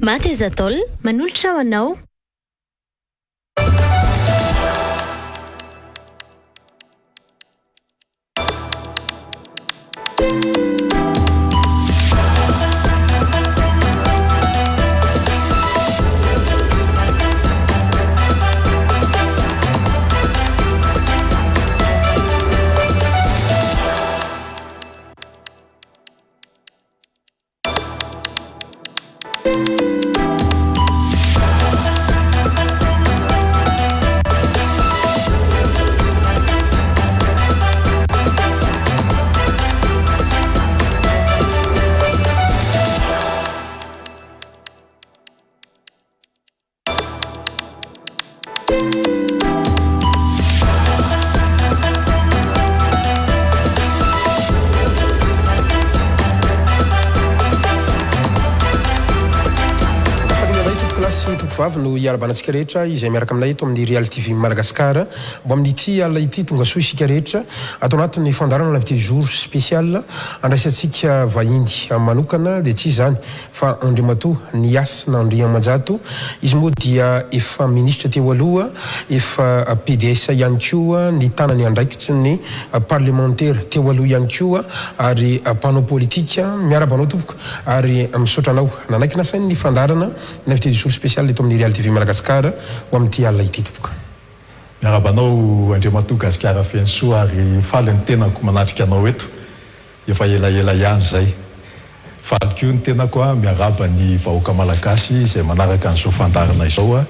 Mateza tol manolotra ho anao. Vavy no iarabanantsika rehetra izay miaraka aminay eto amin'ny Real TV Madagasikara mbo amin'ity alina ity tonga soa isika rehetra atao anatin'ny fandarana l'invité jour spécial andraisantsika vahiny manokana dia tsy zany fa Andriamatoa Niasina Andriamanjato izy moa dia efa ministre teo aloha efa PDS ihany koa ny tanany andraikitry ny parlementaire teo aloha ihany koa ary mpanao politika miarabanao tompoko ary misaotra anao nanaiky nasainy ny fandarana l'invité jour spécial eto amin'ny Real TV Madagasikara ho amin'ity alina ity tompoko. Miarabanao Andriamatoa Gasikara Fensoa ary faly ny tenako manatrika anao eto efa elaela ihany zay. Faly koa ny tenako miaraba ny vahoaka malagasy izay manaraka an'izao fandarana izao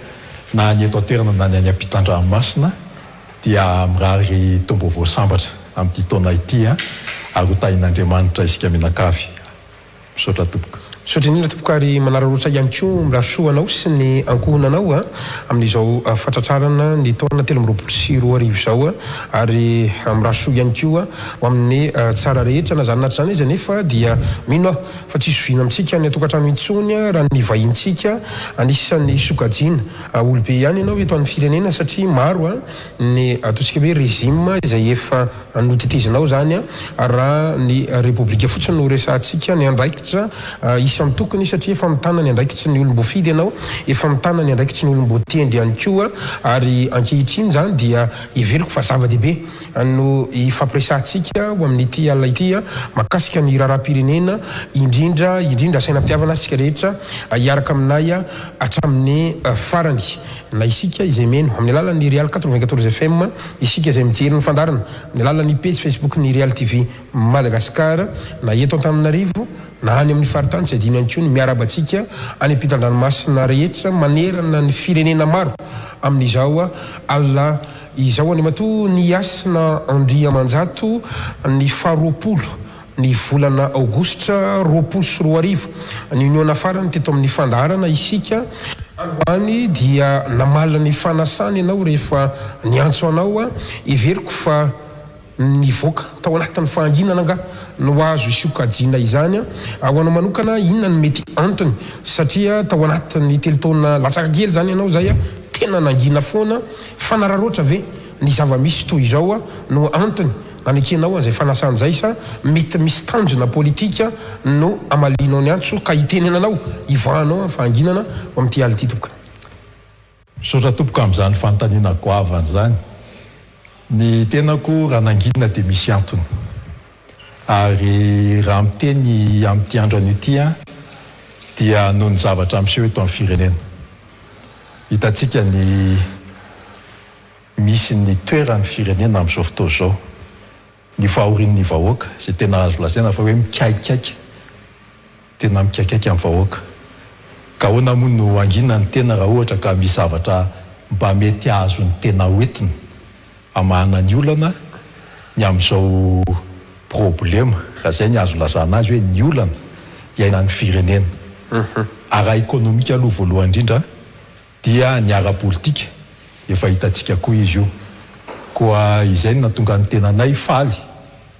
na ny eto an-toerana na ny any ampitan-dranomasina dia mirary tombovo sambatra amin'ity taona ity ary hotahin'Andriamanitra isika mianakavy. Misaotra tompoko. Misaotra indrindra tompoko ary manararaotra ihany koa mirasoa anao sy ny ankohonanao amin'izao fatratrarana ny taona 2024 izao ary mirasoa ihany koa ho amin'ny tsara rehetra na zany natrany izy nefa dia mino fa tsy soviana amintsika ny atokantrano intsony raha ny vahintsika anisan'ny sokajiana olobe ihany ianao eto amin'ny firenena satria maro ny ataontsika hoe régime izay efa notetezinao zany raha ny republika fotsiny no resantsika ny andraikitra isa mitokony satria efa mitana ny andraikitry ny olombo fidy ianao efa mitana ny andraikitry ny olombo tendry ihany koa ary ankehitriny zany dia iveloko fa zava-dehibe no ifampiresantsika ho amin'ity alina ity makasika ny raharam-pirenena indrindra sainam-pitiavana sika rehetra iaraka aminay hatramin'ny farany na isika izay meno amin'ny alalan'ny Real 94 FM isika izay mijery ny fandarana amin'ny alalan'ny page Facebook ny Real TV Madagasikara na eto Antananarivo na any amin'ny faritany tsy adino ihany koa ny miarabantsika any ampitan-dranomasina rehetra manerana ny firenena maro amin'izao alina izao Andriamatoa Niasina Andriamanjato ny faharoapolo ny volana aogositra 2024 ny uniona farany teto amin'ny fandarana isika any dia namala ny fanasany ianao rehefa niantso anao iveriko fa ny voaka tao anatin'ny fahanginana nga no azo isokajiana izany ho anao manokana inona ny mety antony satria tao anatin'ny telotona latsaka kely zany ianao zay tena nangina foana fanararoatra ve ny zava-misy toy izao no antony nanekenao zay fanasany zay sa mety misy tanjona politika no amalinao ny antso ka hitenenanao ivanao fahanginana ho amin'ity alina ity tompoko. Misaotra tompoko amin'izany fanontaniana goavana zany. Ny tenako raha nangina dia misy antony ary raha miteny amin'ity andro an'ity dia noho ny zavatra miseho eto amin'ny firenena hitantsika ny misy ny toeran'ny firenena amin'izao fotoana izao ny fahorian'ny vahoaka izay tena azo lazaina fa hoe mikaikaiky tena mikaikaiky amin'ny vahoaka ka hoana moa no angina ny tena raha ohatra ka misy zavatra mba mety azo ny tena hoentina amahana ny olana ny amin'izao problema raha zay ny azo lazana azy hoe ny olana iaina ny firenena ara ekonomika aloha voalohany indrindra dia ny ara-politika efa hitantsika koa izy io koa izay no natonga ny tenanay faly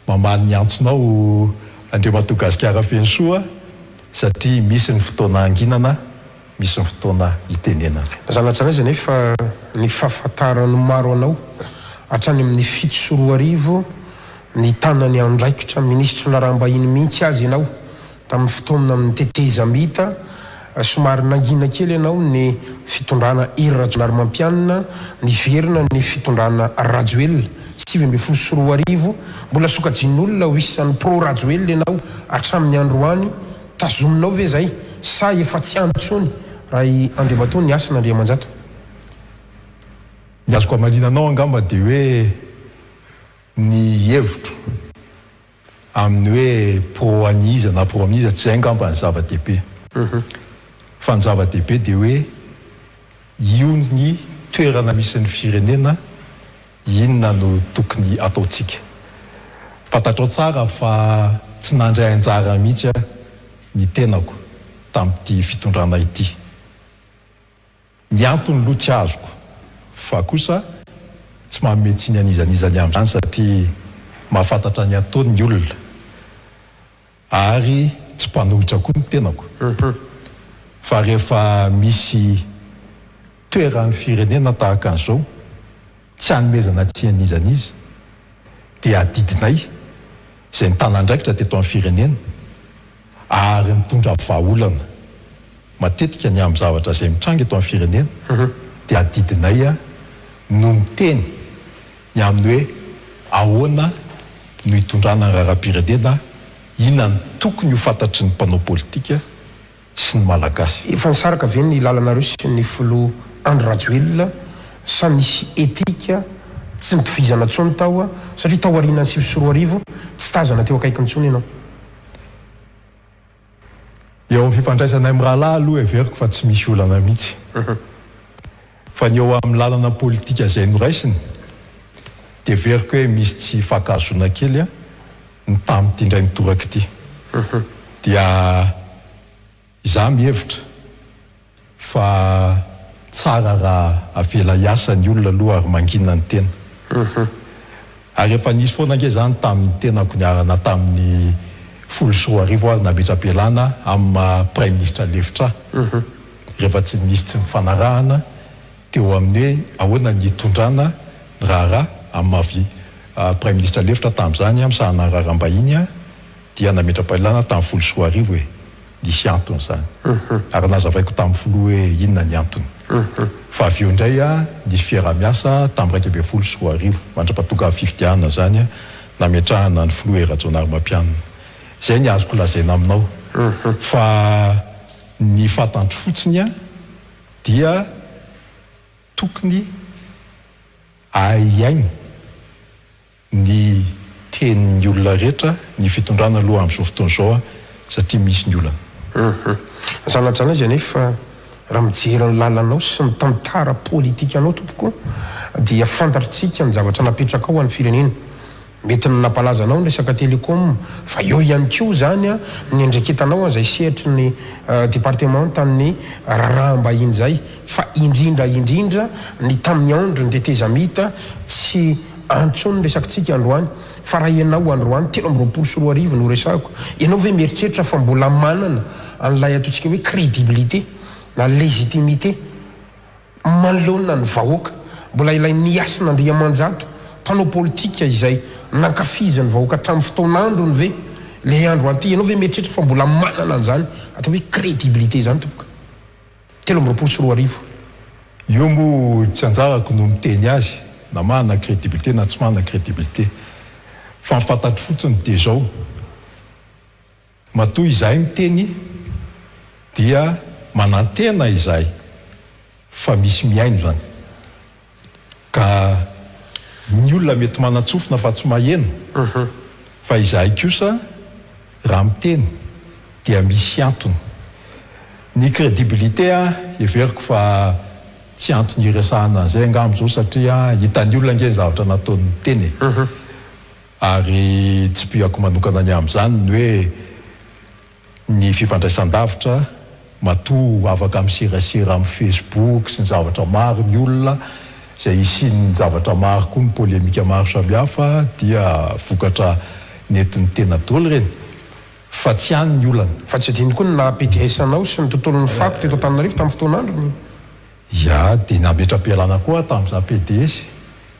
mamaly ny antsonao Andriamatoa Gasikara Fensoa satria misy ny fotoana anginana misy ny fotoana hitenenana zanatrana izy nefa ny fahafantarany maro anao hatrany amin'ny 7 ny tanany andraikitra ministre narambahiny mihitsy azy ianao tamin'ny fotoana amin'ny tetezamita somary nangina kely ianao ny fitondrana irrajonary mampianina ny verina ny fitondrana rajoelona 7 mbola sokajin'olona ho isan'ny pro rajoelona ianao hatramin'ny androany tazominao ve zay sa efa tsy antsony raha andeha ny asana Andriamanjato. Ny azoko amalinanao angamba dia hoe ny hevitro amin'ny hoe pro aniza na pro aniza tsy zay angamba ny zava-dehibe. Fa ny zava-dehibe dia hoe io ny toerana misy ny firenena inona no tokony ataotsika. Fantatrao tsara fa tsy nandray anjara mihitsy ny tenako tamin'ity fitondrana ity. Ny antony loha tsy azoko fa kosa tsy mametsy ny anizanizany amin'izany satria mahafantatra ny ataony ny olona ary tsy mpanohitra koa ny tenako. Fa rehefa misy toeran'ny firenena tahaka an'izao tsy hanomezana tsy anizaniza dia adidinay izay nitanandraikitra teto amin'ny firenena ary mitondra vahaolana matetika ny amin'ny zavatra izay mitranga eto amin'ny firenena dia adidinay no miteny ny amin'ny hoe ahoana no hitondrana ny raharam-pirenena, inona ny tokony ho fantatry ny mpanao politika sy ny malagasy. Efa nisaraka ve ny lalanareo sy ny folo Andry Rajoelina sa misy etika tsy nitovizana tsony tao satria tao aoriana ny 7 tsy tazana teo akaikiny tsony ianao. Eo amin'ny fifandraisana amin'ny rahalahy aloha everiko fa tsy misy olana mihitsy. Fa ny eo amin'ny lalana politika izay noraisiny dia veriko hoe misy tsy fankahazona kely ny tamin'ity indray mitoraka ity. Dia izaho mihevitra fa tsara raha avela hiasa ny olona aloha ary manginana ny tena. Ary efa nisy foana ange zany tamin'ny tenako niarana tamin'ny 14 ary nametra-pialana amin'ny Prime Ministre Lefitra. Rehefa tsy nisy tsy mifanarahana teo amin'ny hoe ahoana ny hitondrana ny raharaha amin'ny Prime Ministre Lefitra tamin'izany misahana raharaham-bahiny dia nametra-pialana tamin'ny 14 hoe nisy antony zany. Ary nazavaiko tamin'ny folo hoe inona ny antony. Fa avy eo indray nisy fiarah-miasa tamin'ny 2013 mandra-pahatonga fifidianana zany nametrahana ny folo rajonary mampianina. Zay ny azoko lazaina aminao. Fa ny fantantro fotsiny dia tokony ahiainy ny tenin'ny olona rehetra ny fitondrana aloha amin'izao fotoana izao satria misy ny olana. Zanajana izy anefa raha mijery ny lalanao sy ny tantara politika anao tompoko dia fantatritsika ny zavatra napetraka ao amin'ny firenena. Mety nampalaza anao ny resaka télécom fa eo ihany koa zany ny andreketanao izay sehatra ny departementan'ny raharaham-bahiny zay fa indrindra ny tamin'ny andro ny tetezamita tsy antsony resakitsika androany fa raha ianao androany 7 no resako ianao ve mieritreritra fa mbola manana an'ilay ataontsika hoe crédibilité na légitimité manoloana ny vahoaka mbola ilay niasin'Andriamanjato mpanao politika izay nankafizany vahoaka tamin'ny fotoanandrony ve le andro anty ianao ve mieritreritra fa mbola manana an'izany atao hoe crédibilité zany tompoka 7 io mo tsy anjarako no miteny azy na manana crédibilité na tsy manana crédibilité fa mifantatro fotsiny dia zao matoa izahay miteny dia manantena izahay fa misy miaino zany ka ny olona mety manatsofina fa tsy maheno fa izahay kosa raha miteny dia misy antony. Ny crédibilité everiko fa tsy antony iresahana an'izay angamba zao satria hitan'ny olona nge zavatra nataony teny ary tsy piako manokana ny amin'izany ny hoe ny fifandraisan-davitra matoa afaka miserasera amin'ny Facebook sy ny zavatra maro ny olona izay isiany zavatra maro koa ny polémika maro samihafa dia vokatra nentin'ny tena dolo reny fa tsy hany ny olana. Fa tsy adiny koa na PDS-anao sy ny tontolon'ny fako teto Antananarivo tamin'ny fotoanandro. Ya dia nametra-pialana koa tamin'izany PDS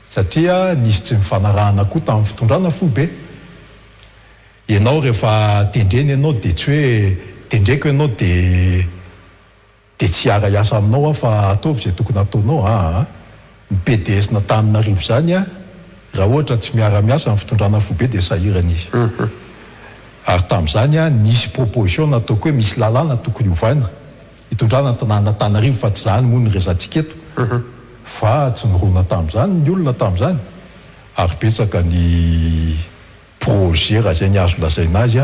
satria nisy tsy mifanarahana koa tamin'ny fitondrana fo be. Ianao rehefa tendreny ianao dia tsy hoe tendreko ianao dia dia tsy ara-iasa aminao fa ataovy izay tokony ataonao ny PDS n'Antananarivo zany raha ohatra tsy miara-miasa amin'ny fitondrana fobe dia sahirana izy ary tamin'izany nisy proposition nataoko hoe misy lalàna tokony hovaina hitondrana Antananarivo fa tsy zany moa ny resantsika eto fa tsy nirona tamin'izany ny olona tamin'izany ary betsaka ny projet raha zay ny azo lazaina azy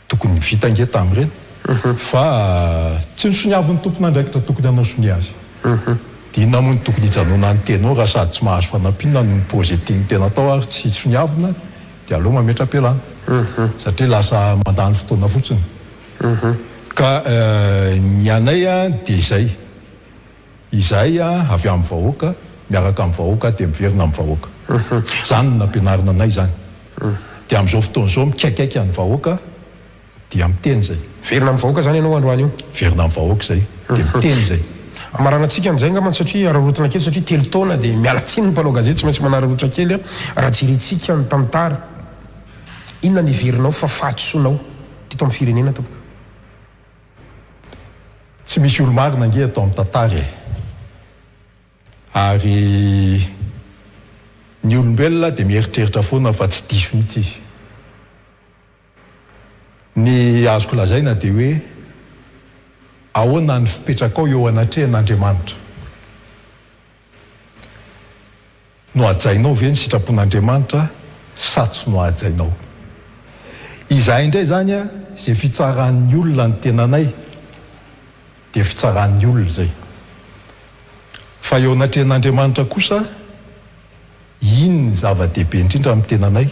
tokony vita nge tamin'ireny fa tsy nisoniavin'ny tompon'andraikitra tokony hanao sony azy dia inona moa ny tokony hijanona ny tenao raha sady tsy mahazo fanampinana ny projet tiany tena atao ary tsy soniavina dia aleo mametra-pialana satria lasa mandany fotoana fotsiny ka ny anay dia izay avy amin'ny vahoaka miaraka amin'ny vahoaka dia miverina amin'ny vahoaka zany no nampianarina anay zany dia amin'izao fotoan'izao mikaikaiky amin'ny vahoaka dia miteny zay verina amin'ny vahoaka zany ianao androany io verina amin'ny vahoaka zay dia miteny zay amaranantsika an'izay ngamany satria ararotana kely satria telo taona dia mialatsiny ny mpanao gazety tsy maintsy manararotra kely raha jerentsika ny tamintara inona ny verinao fa fahatsoanao teto amin'ny firenena tompoka tsy misy olo-marina nge atao amin'ny tantara ary ny olombelona dia mieritreritra foana fa tsy diso mihitsy izy ny azoko lazaina dia hoe ahoana ny fipetraka ao eo anatrehan'Andriamanitra no ajainao ve ny sitrapon'Andriamanitra sa tsy no ajainao izahay indray zany izay fitsaran'ny olona ny tenanay dia fitsaran'ny olona zay fa eo anatrehan'Andriamanitra kosa iny ny zava-dehibe indrindra amin'ny tenanay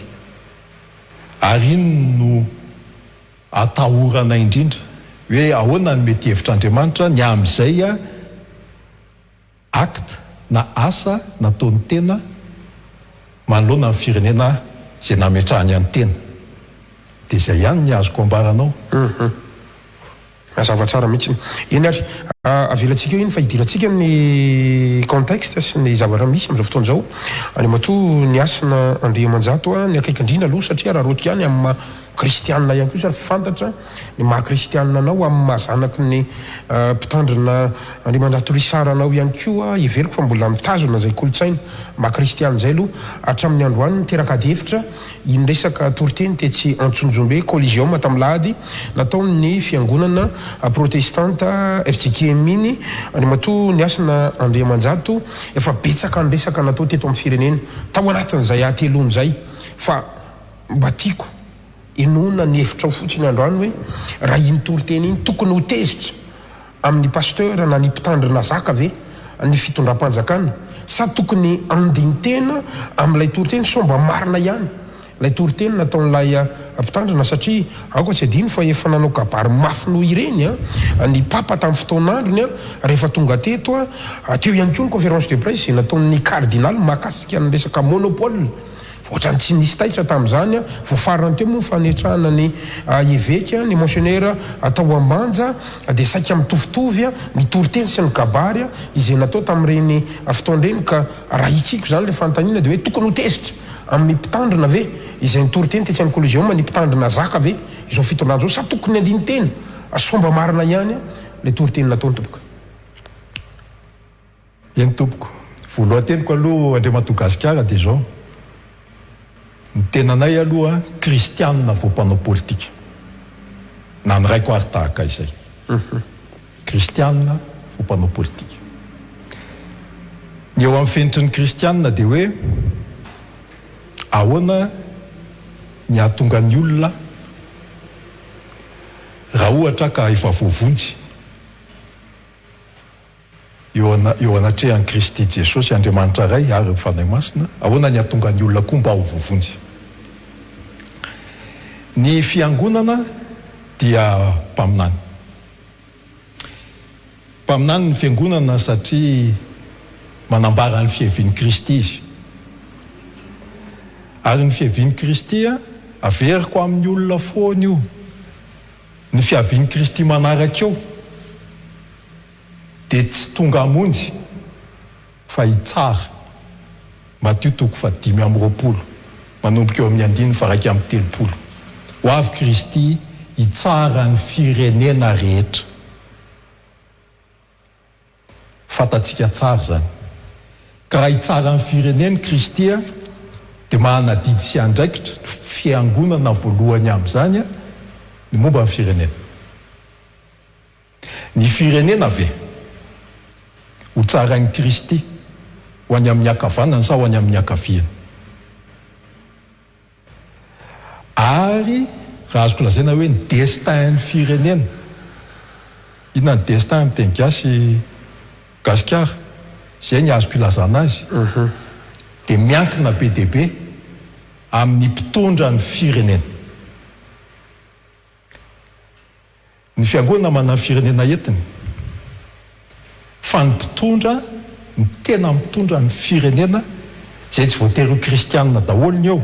ary iny no atahoranay indrindra hoe ahoana ny mety hevitr'Andriamanitra ny amin'izay acte na asa nataon'ny tena manoloana ny firenena izay nametrahany any tena dia izay ihany ny azoko ambaranao mazava tsara mihitsy eny ary avelantsika eo iny fa hidirantsika ny contexte sy ny zavatra misy amin'izao fotoana izao any matoa ny asina Andriamanjato ny akaiky indrindra aloha satria raha rotika any amin'ny kristianina ihany koa sary fantatra ny maha-kristianina anao amin'ny mahazanaky ny mpitandrina Andriamanjato risaranao ihany koa everiko fa mbola mitazona zay kolotsaina maha-kristianina zay aloha hatramin'ny androany niteraka ady hevitra iny resaka toriteny tetsy Antsonjombe collision tamin'ny lahady nataony fiangonana protestanta FJKM iny any matoa ny asina Andriamanjato efa betsaka ny resaka natao teto amin'ny firenena tao anatin'izay atelony zay fa mba tiako enona ny hevitra ao fotsiny androany hoe raha iny toriteny iny tokony ho tezitra amin'ny pasteur na ny mpitandrina zaka ve ny fitondram-panjakana sa tokony andiny tena amin'ilay toriteny somba marina ihany lay toriteny nataon'ilay mpitandrina satria aoka tsy adino fa efa nanao kabary mafy noho ireny ny papa tamin'ny fotoan'androny rehefa tonga teto teo ihany koa ny conférence de presse nataon'ny cardinal mahakasika ny resaka monopole ohatrany tsy nisy taitra tamin'izany voafarany teo moa fanetrahana ny évêque ny monseigneur atao ambanja dia saika mitovitovy ny toriteny sy ny kabary izay natao tamin'ireny fotoandreny ka raha itsiko zany le fanontaniana dia hoe tokony ho tezitra amin'ny mpitandrina ve izay ny toriteny tetsy amin'ny collision ny mpitandrina zaka ve izao fitondrana zao sa tokony andiny tena somba marina ihany le toriteny nataony tompoka eny tompoko voalohan-teniko aloha Andriamato Gasikara dia zao ny tenanay aloha kristianina voampanao politika na ny raiko ary tahaka izay kristianina voampanao politika ny eo amin'ny fenitry ny kristianina dia hoe ahoana ny ahatonga ny olona raha ohatra ka efa voavonjy eo anatrehan'i Kristy Jesosy Andriamanitra ray ary mifanahy masina ahoana ny ahatonga ny olona koa mba ho voavonjy ny fiangonana dia mpaminany ny fiangonana satria manambara ny fihevian'i Kristy izy ary ny fihevian'i Kristy averiko amin'ny olona foana io ny fihavian'i Kristy manaraka eo dia tsy tonga hamonjy fa hitsara Matthieu 5:20 manomboka eo amin'ny 9:1-3 ho avy Kristy hitsara ny firenena rehetra fantatsika tsara zany ka raha hitsara amin'ny fireneny Kristy dia manadidy sy andraikitra fiangonana voalohany amin'izany ny momba amin'ny firenena. Ny firenena ve ho tsarain'ny Kristy ho any amin'ny akavanana sa ho any amin'ny akaviana? Ary raha azoko lazaina hoe ny destin ny firenena, inona ny destin amin'ny teny gasy gasikara, izay ny azoko ilazana azy, dia miankina be dia be amin'ny mpitondra ny firenena. Ny fiangonana manana firenena entiny, fa ny mpitondra, ny tena mpitondra ny firenena, izay tsy voatery ho kristianina daholo ny eo,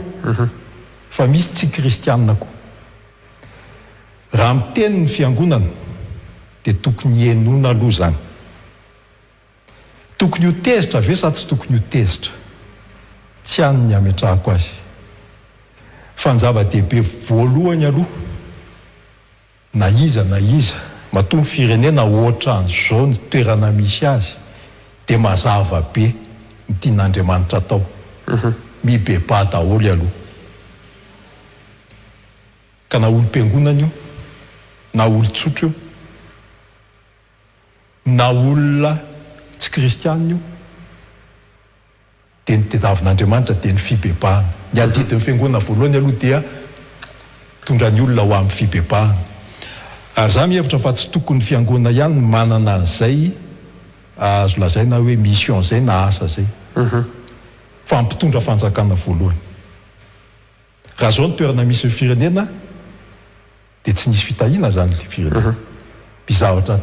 fa misy tsy kristianina koa. Raha miteny ny fiangonana dia tokony henoina aloha zany. Tokony ho tezitra ve sa tsy tokony ho tezitra? Tsy hany ny ametrahako azy. Fa ny zava-dehibe voalohany aloha, na iza matoa firenena ohatra an'izao ny toerana misy azy, dia mazava be ny tian'Andriamanitra atao. Mibeba daholo aloha. Ka na olom-piangonana io, na olon-tsotra io, na olona tsy kristianina io, dia ny tediavin'Andriamanitra dia ny fibebahana. Ny adidin'ny fiangonana voalohany aloha dia tondra ny olona ho amin'ny fibebahana. Ary za mihevitra fa tsy tokony fiangonana ihany manana an'izay azo lazaina hoe mission zay na asa zay, fa mpitondra fanjakana voalohany. Raha zao ny toerana misy ny firenena dia tsy nisy fitahiana zany le firenena. Bizavatra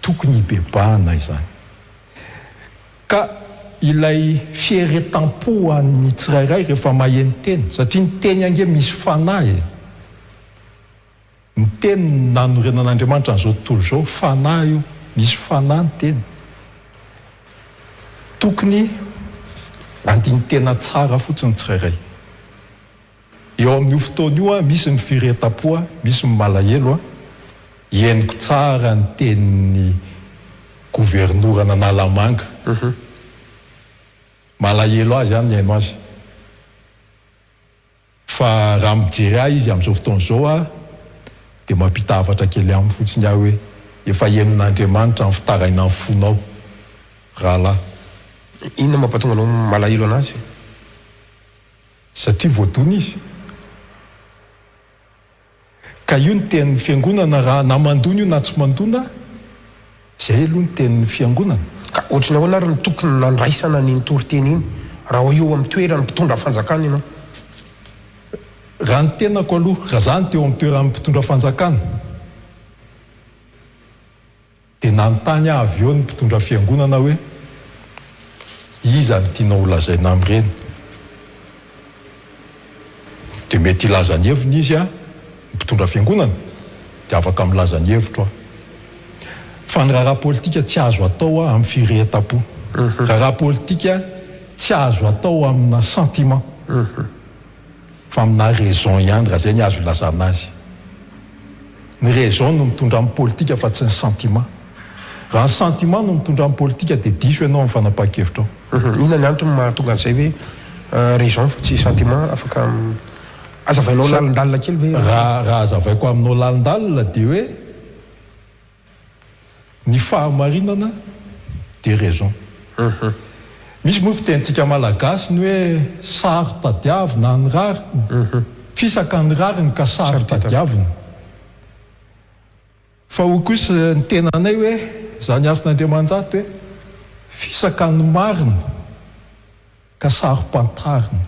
tokony hibebahana izany. Ka ilay fieretam-po an'ny tsirairay rehefa maheno teny, satria ny teny ange misy fanahy. Ny teny nanorenan'Andriamanitra n'izao tontolo izao, fanahy io, misy fanahy ny teny. Tokony andiny tena tsara fotsiny tsirairay. Eo amin'io fotoana io misy ny firetam-po, misy ny malahelo, henoko tsara ny tenin'ny governorana Nalamanga. Malahelo azy any haino azy. Fa raha mijery ahy izy amin'izao fotoana izao dia mampita hafatra kely aminy fotsiny aho hoe efa henon'Andriamanitra ny fitaraina ny fonao rahalahy. Inona mampatonga anao malahelo anazy? Satria voadona izy. Ka io ny tenin'ny fiangonana, raha na mandona io na tsy mandona, izay aloha ny tenin'ny fiangonana. Ka ohatrany ahoana ary ny tokony nandraisana ny toriteny iny raha eo amin'ny toerany mpitondra fanjakana ianao? Raha ny tenako aloha, raha zany teo amin'ny toerany mpitondra fanjakana, dia nanontany avy eo ny mpitondra fiangonana hoe iza ny tianao lazaina amin'ireny. Dia mety ilaza ny heviny izy mpitondra fiangonana, dia afaka milaza ny hevitro aho. Fa ny raharaha politika tsy azo atao amin'ny firehetam-po. Raharaha politika tsy azo atao amina sentiment, fa amina raison ihany, raha zay ny azo ilazana azy. Ny raison no mitondra amin'ny politika fa tsy ny sentiment. Raha ny sentiment no mitondra amin'ny politika dia diso ianao amin'ny fanapahan-kevitra ao. Inona ny antony mahatonga an'izay hoe raison fa tsy sentiment? Afaka azavainao lalindalina kely ve? Raha azavaiko aminao lalindalina dia hoe ny fahamarinana dia raison. Misy moa fitentsika malagasy ny hoe sary tadiavina ny rariny, fisaka ny rariny ka sary tadiavina. Fa ho kosa ny tenanay hoe zany asin'Andriamanjato hoe fisaka ny marina ka sary pantarina.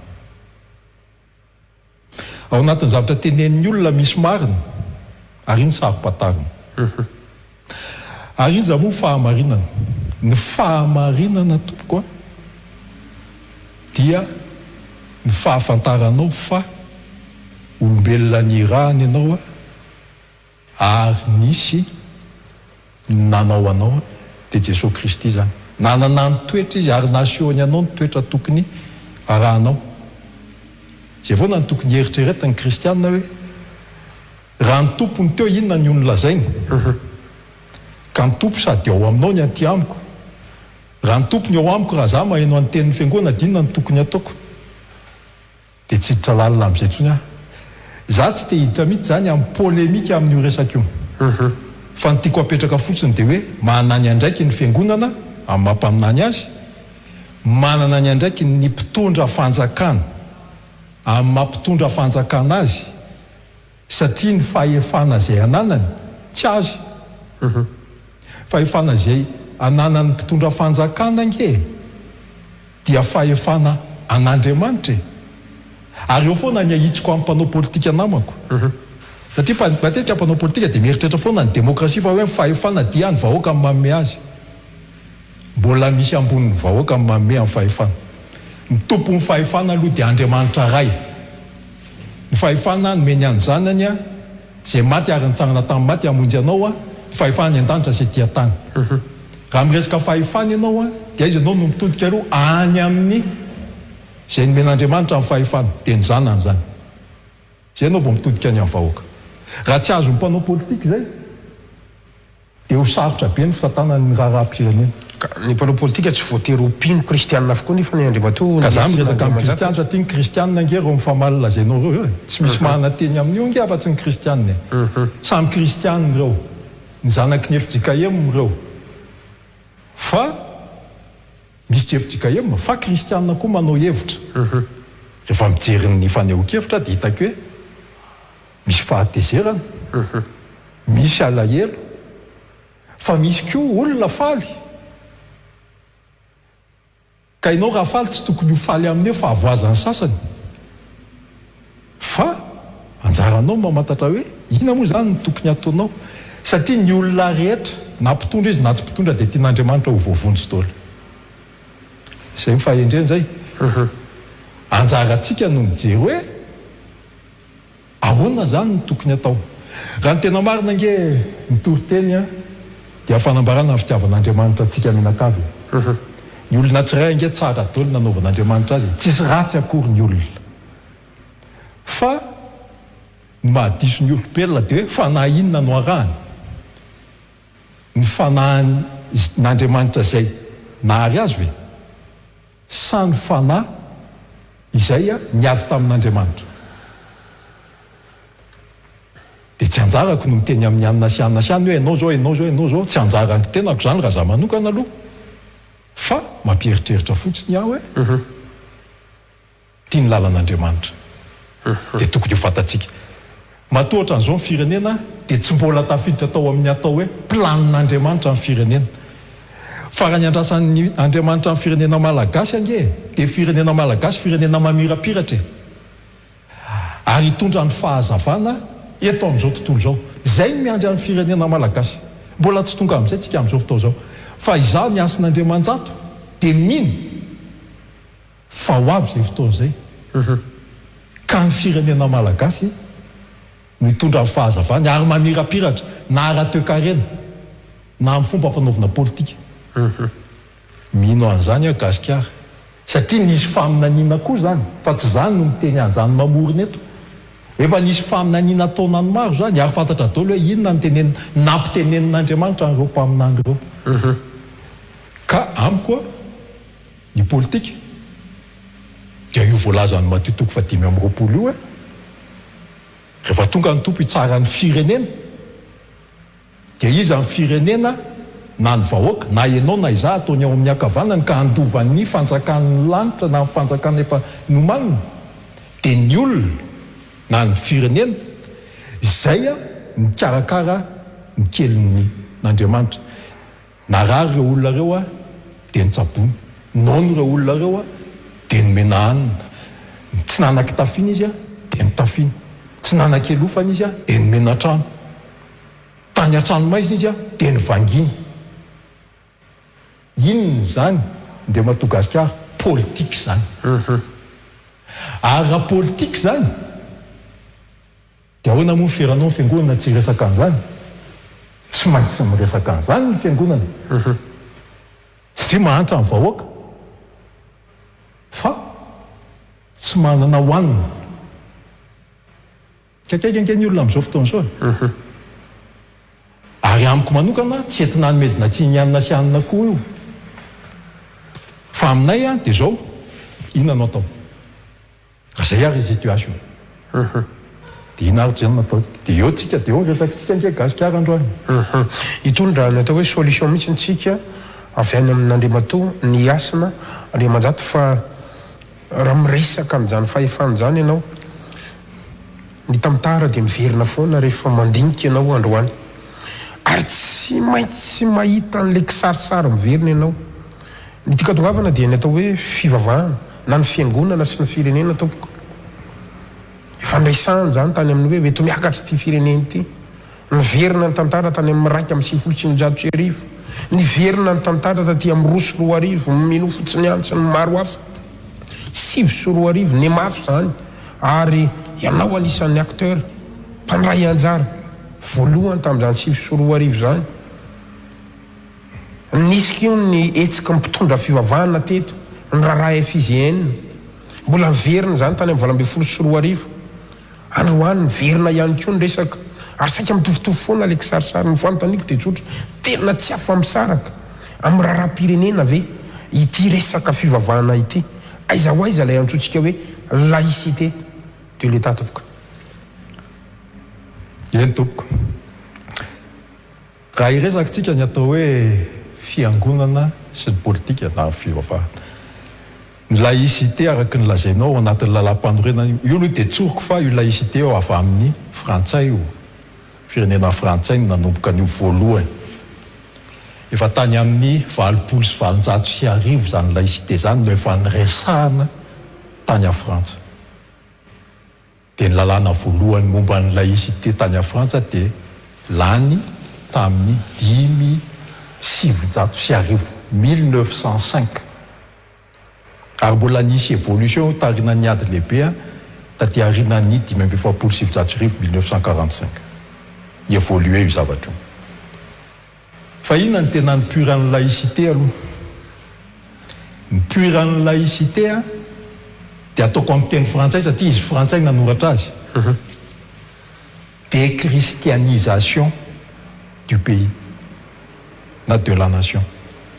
Ao anatin'ny zavatra tenenin'ny olona misy marina, ary iny sary pantarina. Ary iny zamoa fahamarinana. Ny fahamarinana tompoko dia ny fahafantaranao fa olombelona nirahany ianao ary nisy nanao anao dia Jesosy Kristy zany. Nanana ny toetra izy ary nasehony anao ny toetra tokony arahanao. Zay foana ny tokony eritreretin'ny kristianina hoe raha ny tompony teo inona ny ony lazainy, ka ny tompo sady ao aminao ny aty amiko raha ny tompony ao amiko raha za maheno any tenin'ny fiangonana dinona ny tokony ataoko dia tsy hiditra lalina amin'izay tsony aho za tsy te hiditra mihitsy zany amin'ny polémika amin'io resaka io fa ny tiako apetraka fotsiny dia hoe manany andraiky ny fiangonana amin'ny mampaminany azy manana ny andraiky ny mpitondra fanjakana amin'ny mampitondra fanjakana azy satria ny fahefana izay ananany tsy azy fahefana izay ananany mpitondra fanjakana nge dia fahefana an'Andriamanitra ary eo foana ny ahitsiko amin'ny mpanao politika namako satria matetika mpanao politika dia mieritreritra foana ny demokrasia fa hoe fahefana dia ny vahoaka amin'ny manome azy mbola misy ambonin'ny vahoaka amin'ny manome amin'ny fahefana ny tompo ny fahefana aloha dia Andriamanitra ray ny fahefana nomeny any zanany a izay maty ary nitsangana tamin'ny maty hamonjy anao a ny fahefana ny an-danitra izay tia tany raha miresaka fahefana ianao a dia izy ianao no mitodika aloha any amin'ny izay nomen'Andriamanitra amin'ny fahefana dia ny zanany zany izay ianao vao mitodika any amin'ny vahoaka raha tsy azo ny mpanao politika zay dia ho sarotra be ny fitatana ny raharaham-pirenena ny mpanao politika tsy voatery mpino kristianina avokoa nefa ny Andriamatoa ka za miresaka amin'ny kristiana satria ny kristianina nge reo mifamalina zainao reo tsy misy mahanateny amin'io nge afa-tsy ny kristianina samy kristianina reo ny zanaky ny FJKM reo fa misy tsy FJKM fa kristianina koa manao hevitra rehefa mijery ny fanehoan-kevitra dia hitako hoe misy fahatezerana misy alahelo fa misy koa olona faly ka ianao raha faly tsy tokony ho faly amin'io fa avoazany sasany fa anjaranao mamantatra hoe ina moa zany ny tokony ataonao satria ny olona rehetra na mpitondra izy na tsy mpitondra dia tian'Andriamanitra ho voavonjy daholo izay mifahendreny zay anjarantsika no mijery hoe ahoana zany ny tokony atao raha ny tena marina nge mitory-teny a dia fanambarana ny fitiavan'Andriamanitra antsika minan-kavy ny olona tsiray nge tsara daholo nanaovan'Andriamanitra azy tsisy ratsy akory ny olona fa ny mahadiso ny olombelona dia hoe fanahy inona no arahany ny fanahyn'Andriamanitra zay nahary azy hoe sa ny fanahy izay a niady tamin'Andriamanitra dia tsy anjarako no miteny amin'ny anina sy anina sy any hoe enao zao tsy anjarako tenako zany raha za manokana aloha fa mampieritreritra fotsiny aho hoe tia ny lalan'Andriamanitra dia tokony ho fantatsika matohatra an'izao ny firenena dia tsy mbola tafiditra tao amin'ny atao hoe planin'Andriamanitra amin'ny firenena fa raha ny andrasan'ny Andriamanitra amin'ny firenena malagasy ange dia firenena malagasy firenena mamirapiratra ary hitondra ny fahazavana eto amin'izao tontolo izao zay miandry amin'ny firenena malagasy mbola tsy tonga amin'izay tsika amin'izao fotoa izao fa izaho ny asin'Andriamanjato dia mino fa ho avy izay fotoana izay ka ny firenena malagasy no hitondra ny fahazavana ary mamirapiratra na ara-toe-karena na amin'ny fomba fanaovana politika mino an'izany aho gasikara satria nisy faminaniana koa zany fa tsy zany no miteny an'izany mamorina eto efa nisy faminaniana taonany maro zany ary fantatra daholo hoe inona ny nampitenen'Andriamanitra an'ireo mpaminany ireo ka amiko ny politika dia io voalazany matitoko fa 5 io rehefa tonga ny tompo hitsara ny firenena dia izy amin'ny firenena na ny vahoaka na ianao na iza ataony ao amin'ny akavanany ka andovan'ny fanjakan'ny lanitra na fanjakana efa nomanina dia ny olona na ny firenena izay a mikarakara ny kelin'Andriamanitra na raha ireo olona reo a dia nitsabony nono ireo olona reo a dia nomena hanina tsy nanaky tafiana izy a dia nitafiana tsy nanaky elofana izy a dia nomena trano tany an-trano maizina izy a dia nivanginy inony zany dia matogasikara politika zany ary raha politika zany dia ahoana moa ny firanao ny fiangonana tsy resaka an'izany tsy maintsy miresaka an'izany ny fiangonana satria mahantra ny vahoaka fa tsy manana hoanina kaikaiky ny olona amin'izao fotoana izao ary amiko manokana tsy entina hanomezina tsy nianina sy anina koa io fa aminay a dia zao inona anao atao zay ary situation dia ina ary zany natao dia eo tsika dia eo resakitsika nke gasikara androany itony raha natao hoe solution mihitsy ntsika avy any amin'Andriamatoa ny asina Andriamanjato fa raha miresaka amin'izany fahefana zany ianao ny tamtara dia miverina foana rehefa mandinika ianao androany ary tsy maintsy mahita an'ilay kisarisary miverina ianao ny tika tongavana dia ny atao hoe fivavahana na ny fiangonana sy ny firenena tompoko efa ndraisany zany tany amin'ny hoe eto miakatra ty fireneny ity niverina ny tantara tany amin'ny raika amin'ny sivifolo sy ny jato sy arivo niverina ny tantara taty amin'ny roa sy roa arivo mino fotsiny any sy ny maro hafa sivy sy roa arivo ny mafy zany ary ianao anisan'ny acteur mpandray anjara voalohany tamin'izany sivy sy roa arivo zany nisika io ny etsika mpitondra fivavahana teto ny raharaha FIGN mbola niverina zany tany amin'ny valambe folo sy roa arivo androany niverina ihany koa ny resaka ary saika mitovitovy foana le kisarisary ny fanotaniko dia tsotra tena tsy afa-misaraka amin'ny raharam-pirenena ve ity resaka fivavahana ity aiza ho aiza ilay antsointsika hoe laïcité de l'état tompoko eny tompoko raha iresakitsika ny atao hoe fiangonana sy ny politika na fivavahana ny laïcité araky ny lazainao anatin'ny lalam-panorenana io aloha dia tsoroko fa io laïcité eo avy amin'ny frantsay io firenena frantsay no nanomboka an'io voalohany efa tany amin'ny valopolo sy valonjato sy arivo zany laïcité zany no efa nyresahana tany a frantsa dia ny lalàna voalohany momba ny laïcité tany a frantsa dia lany tamin'ny 1700 sy arivo 1905 ary mbola nisy évolution tarina ny ady lehibe a taty arinany 1945 évolué io zavatra fa inona ny tena ny puran'ny laïcité aloha ny puran'ny laïcité a dia ataoko amin'ny teny frantsay satria izy frantsay nanoratra azy déchristianisation du pays na de la nation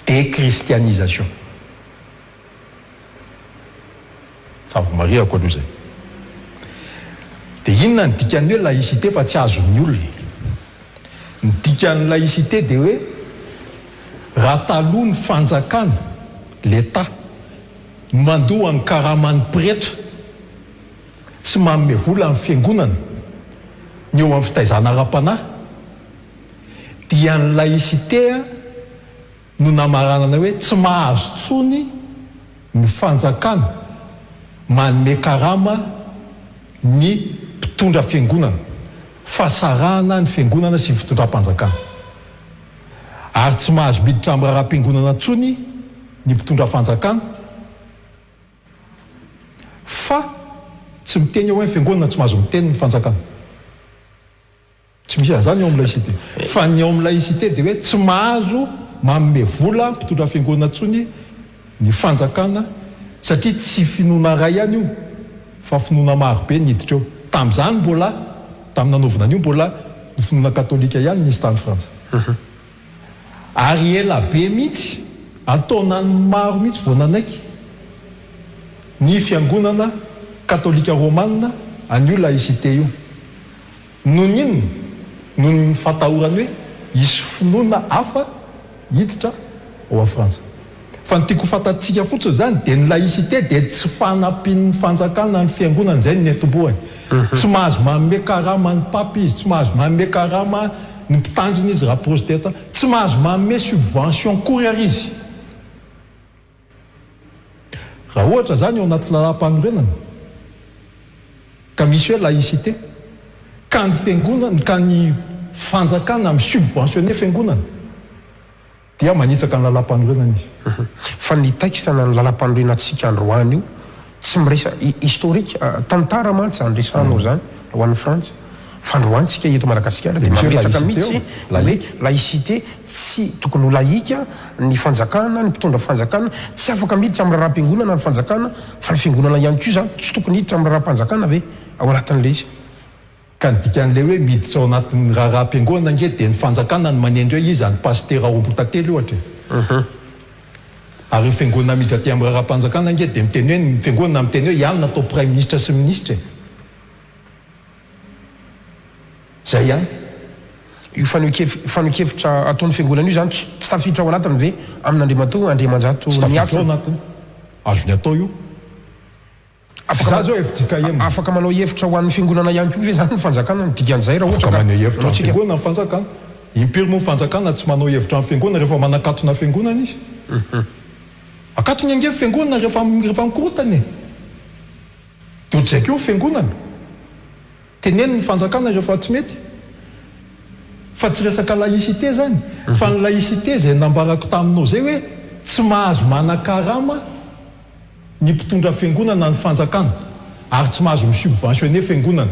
déchristianisation zavamariako aloha zay dia inona ny dikan'ny hoe laïcité fa tsy azon'ny olona ny dikan'ny laïcité dia hoe raha taloha ny fanjakana l'état mandoha ny karaman'ny pretra tsy manome vola amin'ny fiangonana ny eo amin'ny fitaizana ara-panahy dia ny laïcité no namaranana hoe tsy mahazo tsony ny fanjakana manome karama ny mpitondra fiangonana fasarahana ny fiangonana sy fitondram-panjakana ary tsy mahazo miditra amin'ny raharam-piangonana tsony ny mpitondra fanjakana fa tsy miteny eo hoe fiangonana tsy mahazo miteny ny fanjakana tsy misy azany eo amin'ny laïcité fa ny eo amin'ny laïcité dia hoe tsy mahazo manome vola mpitondra fiangonana tsony ny fanjakana satria tsy finoana ray ihany io fa finoana marobe niditra eo tamin'izany mbola tamin'ny nanaovana an'io mbola ny finoana katolika ihany nisy tany frantsa ary ela be mihitsy ataonany maro mihitsy vao nanaiky ny fiangonana katolika romanina an'io laïcité io noho n'inona noho ny fatahorany hoe isy finoana hafa hiditra ao a frantsa fa ny tiako fantatsika fotsiny zany dia ny laïcité dia tsy fanampian'ny fanjakana ny fiangonana zay ny netombohany tsy mahazo manome karama ny papy izy tsy mahazo manome karama ny mpitandrina izy raha prosteta tsy mahazo manome subvention kory ary izy raha ohatra zany eo anaty lalam-panorenana ka misy hoe laïcité ka ny fiangonana ka ny fanjakana misubventionné fiangonana dia manitsaka ny lalam-panorenana izy fa ny taixana ny lalam-panorenantsika androany io tsy miresa historika tantara mantsy zany resanao zany ho an'ny frantsa fa androantsika eto Madagasikara dia mametsaka mihitsy hoe laïcité tsy tokony ho laïka ny fanjakana ny mpitondra fanjakana tsy afaka miditra amin'ny raharam-piangonana ny fanjakana fa ny fiangonana ihany koa zany tsy tokony hiditra amin'ny raharam-panjakana ve ao anatin'ilay izy ka ny dikan'ilay hoe miditra ao anatin'ny raharam-piangonana nge dia ny fanjakana ny manendry hoe izy any pastera aombo tantely ohatra ary fiangonana miditra aty amin'ny raharam-panjakana ange dia miteny hoe ny fiangonana miteny hoe ihany natao prime ministre sy ministre zay ihany io fanokevitra ataon'ny fiangonana io zany tsy tafiditra ao anatiny ve amin'Andriamantoa Andriamanjato miasa ao anatiny azony atao io za zao hevitsika emina afaka manao hevitra ho an'ny fiangonana ihany koa ve zany ny fanjakana dikan'izay raha ohatra manao hevitra amin'ny fiangonana ny fanjakana impiry moa ny fanjakana tsy manao hevitra amin'ny fiangonana rehefa manakatona fiangonana izy akatony ange fiangonana rehefa mikorotany dia ohatr'izay keo fiangonana teneny ny fanjakana rehefa tsy mety fa tsy resaka laïcité zany fa ny laïcité zay nambarako taminao zay hoe tsy mahazo manakarama ny mpitondra fiangonana ny fanjakana ary tsy mahazo misubventionné fiangonana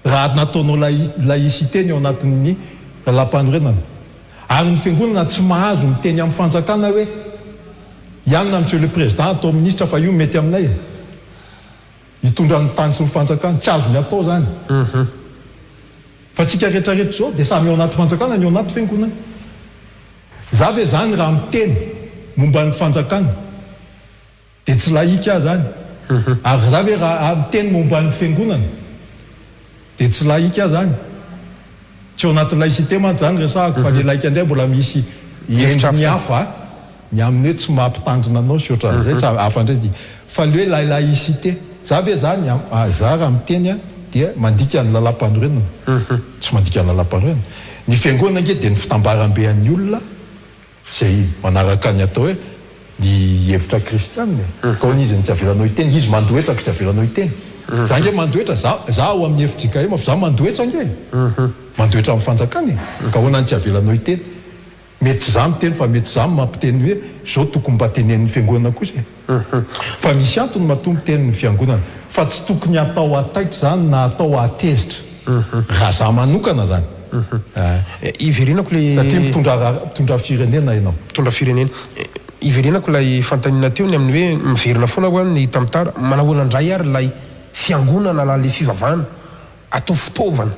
raha nataonao laïcité ny ao anatin'ny lam-panorenana ary ny fiangonana tsy mahazo miteny amin'ny fanjakana hoe ianona monsieur le président atao ministre fa io mety aminay hitondra ny tany sy ny fanjakana tsy azo ny atao zany fa tsika rehetrarehetra zao dia samy ao anaty fanjakana ny ao anaty fiangonana za ve zany raha miteny momba ny fanjakana dia tsy laïka ahy zany ary za ve raha miteny momba ny fiangonana dia tsy laïka ahy zany tsy ao anaty laïcité mantsy zany resahako fa le laïka indray mbola misy endriny hafa ny amin'ny hoe tsy mampitandrina anao sy ohatran'izay tsy hafa indray dia fa le hoe laïcité za ve zany za raha miteny a dia mandika ny lalam-panorenana tsy mandika ny lalam-panorenana ny fiangonana nge dia ny fitambaram-be an'ny olona zay manaraka ny atao hoe ny hevitra kristianina kao izy ny tsy avelanao hiteny izy mandohetraka tsy avelanao hiteny za nge mandohetra za ao amin'ny hevitrika ema fa za mandohetra nge mandohetra amin'ny fanjakana ka hoana ny tsy avelanao hiteny mety za miteny fa mety za mampiteny hoe zao tokony mba tenen'ny fiangonana kosa fa misy antony mahatonga tenin'ny fiangonana fa tsy tokony atao ataitra zany na atao atezitra raha za manokana zany iverenako le satria mitondra firenena ianao mitondra firenena iverenako lay fantanina teo ny amin'ny hoe miverina foana ho ny tamitara manahoana indray ary lay fiangonana la le fivavahana atao fitaovana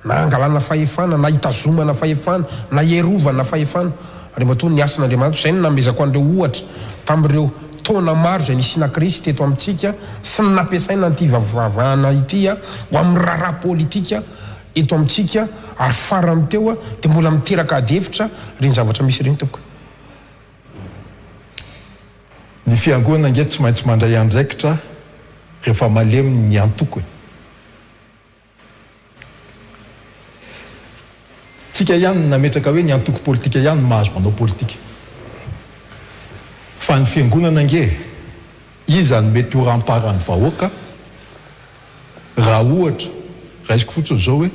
na angalana fahefana na hitazomana fahefana na hierovana fahefana Andriamantoa ny asan'Andriamanitra zay ny namezako an'ireo ohatra tamin'ireo taona maro zay nisina Kristy eto amintsika sy ny nampiasaina an'ity vavahana ity ho amin'ny raharaha politika eto amintsika ary farany teo dia mbola miteraka ady hevitra reny zavatra misy reny tokoa ny fiangonana nge tsy maintsy mandray andraikitra rehefa malemy ny antoko tsika ihany nametraka hoe ny antoko politika ihany mahazo manao politika fa ny fiangonana nge izany mety ho ramparan'ny vahoaka raha ohatra raisiko fotsiny zao hoe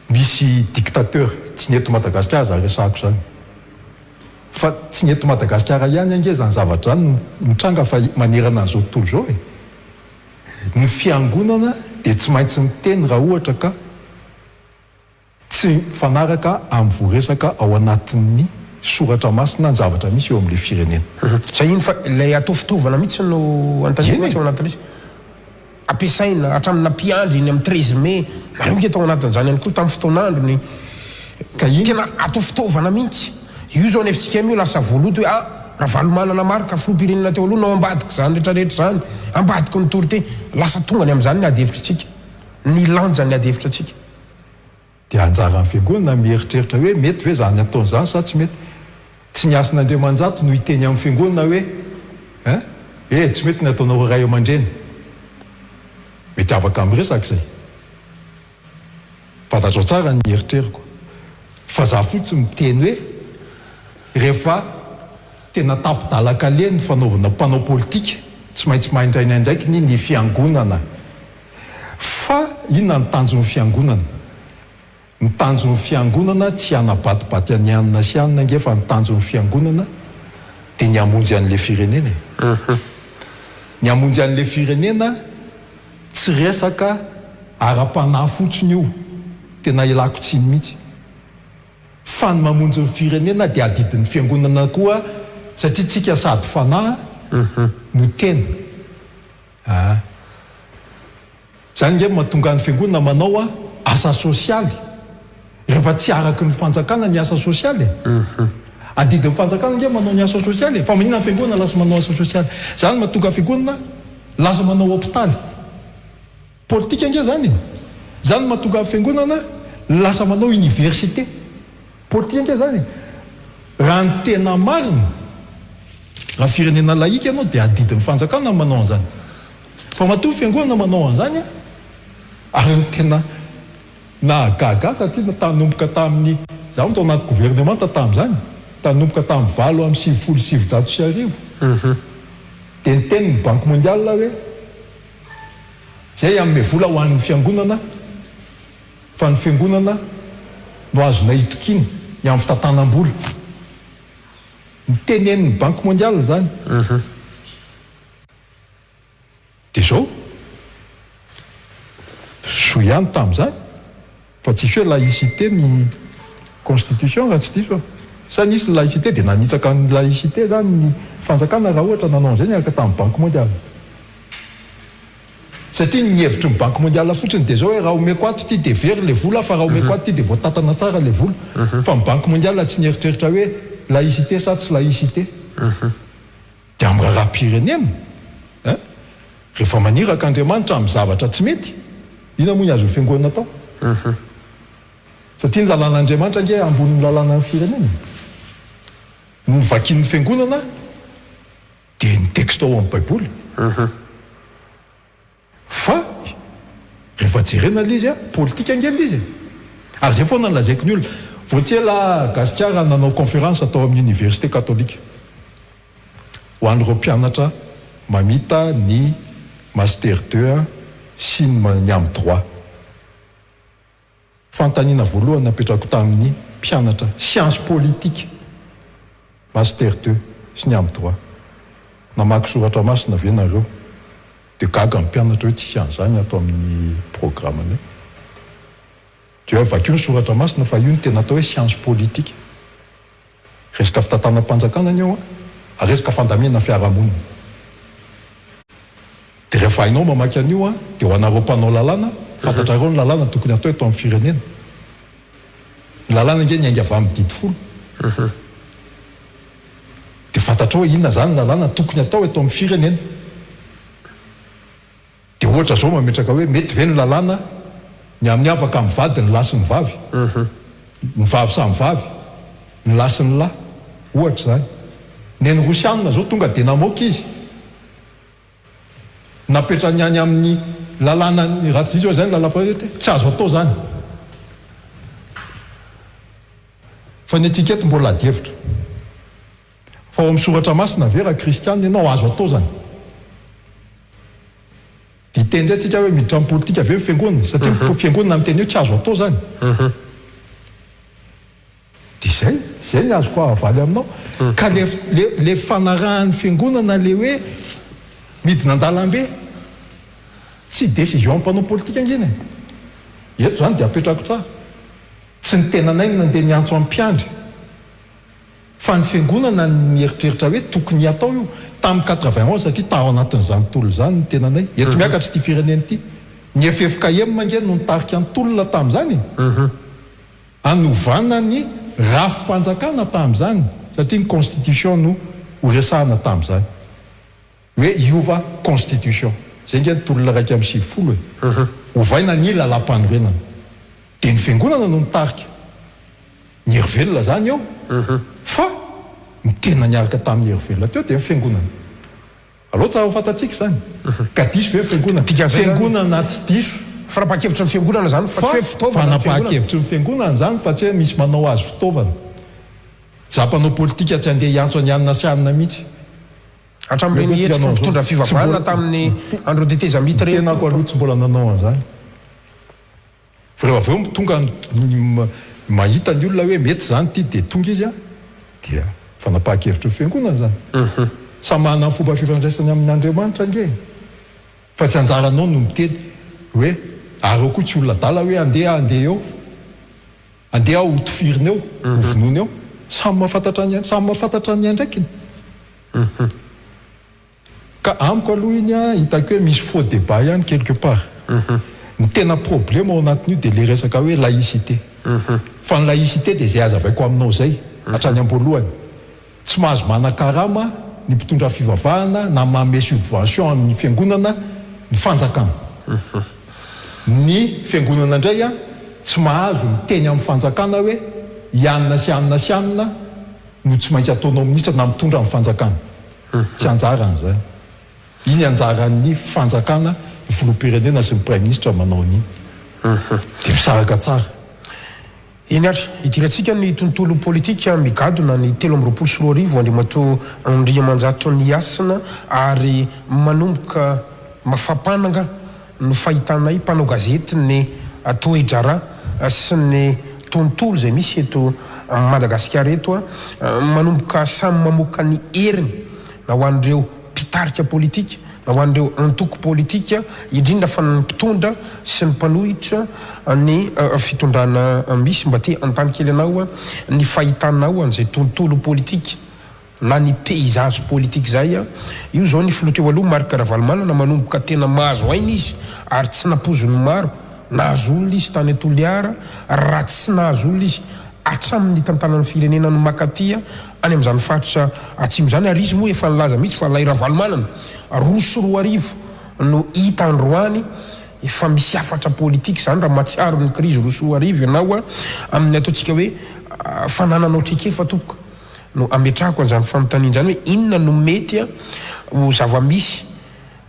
misy dictateur tsy ny eto Madagasikara za resahako zany fa tsy ny eto Madagasikara ihany ange zany zavatra zany mitranga fa manerana an'izao tontolo zao ny fiangonana dia tsy maintsy miteny raha ohatra ka tsy fanaraka amin'ny voaresaka ao anatin'ny soratra masina ny zavatra misy eo amin'le firenena zay iny fa lay atao fitaovana mihitsy no antanina ao anatin'izy ampiasaina hatramin'ny nampiandry iny amin'ny 13 mai nareo nge tao anatin'izany ihany koa tamin'ny fotoanandro ka iny tena atao fitaovana mihitsy io zao nefitsika io lasa voaloto hoe raha valomanana marika filopirenena teo aloha nao ambadika zany rehetrarehetra zany ambadika ny torité lasa tonga ny amin'izany ny ady hevitritsika ny lanja ny ady hevitritsika dia anjaran'ny fiangonana mieritreritra hoe mety hoe zany ataon'izany sa tsy mety tsy ny asin'Andriamanjato no hiteny amin'ny fiangonana hoe tsy mety ny ataonao ray aman-dreny mety afaka amin'ny resaka izay fantatrao tsara ny eritreriko fa za fotsiny miteny hoe rehefa tena tapidalaka le ny fanaovana mpanao politika tsy maintsy mahindraina indraiky ny fiangonana fa inona ny tanjon'ny fiangonana ny tanjon'ny fiangonana tsy anabatibaty any anina sy anina nge fa ny tanjon'ny fiangonana dia ny amonjy an'le firenena ny amonjy an'le firenena tsy resaka ara-panahy fotsiny io tena ilako tsiny mihitsy fa ny mamonjy ny firenena dia adidin'ny fiangonana koa satria tsika sady fanahy no tena zany nge mahatonga ny fiangonana manao asa sosialy rehefa tsy araky ny fanjakana ny asa sosialy adidin'ny fanjakana nge manao ny asa sosialy fa maninona ny fiangonana lasa manao asa sosialy zany mahatonga fiangonana lasa manao hôpitaly politika nge zany zany mahatonga fiangonana lasa manao université politika nge zany raha ny tena marina raha firenena laika ianao dia adidin'ny fanjakana manao an'izany fa matoa fiangonana manao an'izany ary ny tena nahagaga satria tanomboka tamin'ny za mitao anaty gouvernemanta tamin'izany tanomboka tamin'ny 7 dia niteny ny banque mondiale hoe zay amme vola ho an'ny fiangonana fa ny fiangonana no azona itokiny ny amin'ny fitantanam-bola nitenen'ny banque mondiale zany dia zao so ihany tamin'izany fa tsisy hoe laïcité ny constitution raha tsy diso sa nisy ny laïcité dia nanitsaka ny laïcité zany ny fanjakana raha ohatra nanao an'izay niaraka tamin'ny banque mondiale satria ny hevitry ny banque mondiale fotsiny dia zao hoe raha omeko ato ty dia very le vola fa raha omeko ato ty dia voatatana tsara le vola fa ny banque mondiale tsy nieritreritra hoe laïcité sa tsy laïcité dia amin'ny raharam-pirenena rehefa maniraka andriamanitra amin'ny zavatra tsy mety ina moa ny azo fiangonana atao satria ny lalàn'andriamanitra nge ambonin'ny lalàna ny firenena ny vakin'ny fiangonana dia ny texte ao amin'ny baiboly fa rehefa jerena l'izy politika angely izy ary zay foana nolazaiko ny olona voatsela gasikara nanao conférence atao amin'ny université catholique ho an'ireo mpianatra mamita ny master 2 sy ny amin'ny droit fantaniana voalohany napetrako tamin'ny mpianatra science politique master 2 sy ny amin'ny droit namaky soratra masina ve nareo dia gaga ny mpianatra hoe tsisy an'izany atao amin'ny programme dia hoe vakio ny soratra masina fa io ny tena atao hoe science politique resaka fitantanam-panjakana ny ao ary resaka fandamina fiarahamonina dia rehefa hainao mamaky an'io dia ho anareo mpanao lalàna fantatra reo ny lalàna tokony atao eto amin'ny firenena ny lalàna nge ny ainga avy amin'ny didy folo dia fantatra hoe inona zany lalàna tokony atao eto amin'ny firenena dia ohatra zao mametraka hoe mety ve ny lalàna ny amin'ny afaka amin'ny vady ny lasy ny vavy ny vavy samy vavy ny lasy ny lahy ohatra zany neny rosianina zao tonga dia namoaka izy napetrany any amin'ny lalàna raha tsy diso hoe zany lalam-panety tsy azo atao zany fa ny atsika eto mbola adievitra fa ao amin'ny soratra masina ve raha kristianina ianao azo atao zany dia itendry atsika hoe miditra amin'ny politika ave fiangonana satria fiangonana miteny hoe tsy azo atao zany dia zay ny azo koa avaly aminao ka le fanarahan'ny fiangonana le hoe midina an-dalambe tsy décision mpanao politika angeny eto zany dia apetrako tsara tsy ny tenanay no nandeha niantso amin'ny mpiandry fa ny fiangonana mieritreritra hoe tokony atao io tamin'ny 91 satria tao anatin'izany tolo zany ny tenanay eto miakatra ty fireneny ity ny FFKM mangeny no nitarika ny tolona tamin'izany anovana ny rafim-panjakana tamin'izany satria ny constitution no horesahana tamin'izany hoe iova constitution zay nge ny tolona raiky amin'ny 70 hoe hovaina ny lalam-panorenana dia ny fiangonana no nitarika ny herivelona zany eo fa ny tena niaraka tamin'ny herivelona teo dia ny fiangonana aloha tsara ho fantatsika zany ka diso ve fiangonana tsy diso fanapaha-kevitra ny fiangonana zany fa tsy hoe fitaovana fanapaha-kevitra ny fiangonana zany fa tsy hoe misy manao azy fitaovana za mpanao politika tsy handeha hiantso any anina sy anina mihitsy hatramin'ny hetsika mitondra fivavahana tamin'ny andro detezamity reny tenako aloha tsy mbola nanao an'izany fa rehefa aveo tonga mahita ny olona hoe mety zany ity dia tonga izy dia fanapaha-kevitra ny fiangonana zany samy manana ny fomba fifandraisany amin'ny Andriamanitra nge fa tsy anjaranao no miteny hoe ary eo koa tsy olona dala hoe andeha eo andeha ao hotofirina eo hovonoana eo samy mahafantatra ny andraikiny ka amiko aloha iny hitako hoe misy faux débat ihany quelque part ny tena problème ao anatin'io dia le resaka hoe laïcité fa ny laïcité dia zay azavaiko aminao zay hatrany am-boalohany tsy mahazo manan-karama ny mpitondra fivavahana na manome subvention amin'ny fiangonana ny fanjakana. Ny fiangonana indray a tsy mahazo miteny amin'ny fanjakana hoe ianona sy anona sy anona no tsy maintsy ataonao minitra na mitondra amin'ny fanjakana. Tsy anjaran'izany. Iny anjaran'ny fanjakana ny filoham-pirenena sy ny prime ministre manao an'iny. Dia misaraka tsara. Eny ary idirantsika ny tontolo politika migadona ny 13 andriamatoa Andriamanjato niasina ary manomboka mafampananga no fahitanay mpanao gazety ny toedrara sy ny tontolo izay misy eto Madagasikara eto manomboka samy mamoaka ny heriny na ho an'ireo mpitarika politika na ho an'ireo antoko politika indrindra fa ny mpitondra sy ny mpanohitra ny fitondrana misy mba te antany kely anao ny fahitanao an'izay tontolo politika na ny paysage politique zay io zao ny filoha teo aloha Marc Ravalomanana manomboka tena mahazo aina izy ary tsy napozony maro nahazo olona izy tany Toliara raha tsy nahazo olona izy hatramin'ny tantanan'ny firenena no makatia any amin'izany faritra atsimo zany ary izy moa efa nilaza mihitsy fa lay Ravalomanana roso roa arivo no hita androany efa misy afatra politika zany raha matsiaro ny crise roso roa arivo ianao amin'ny ataontsika hoe fanananao trekefa tompoko no ametrahako an'izany fanontaniana zany hoe inona no mety ho zava-misy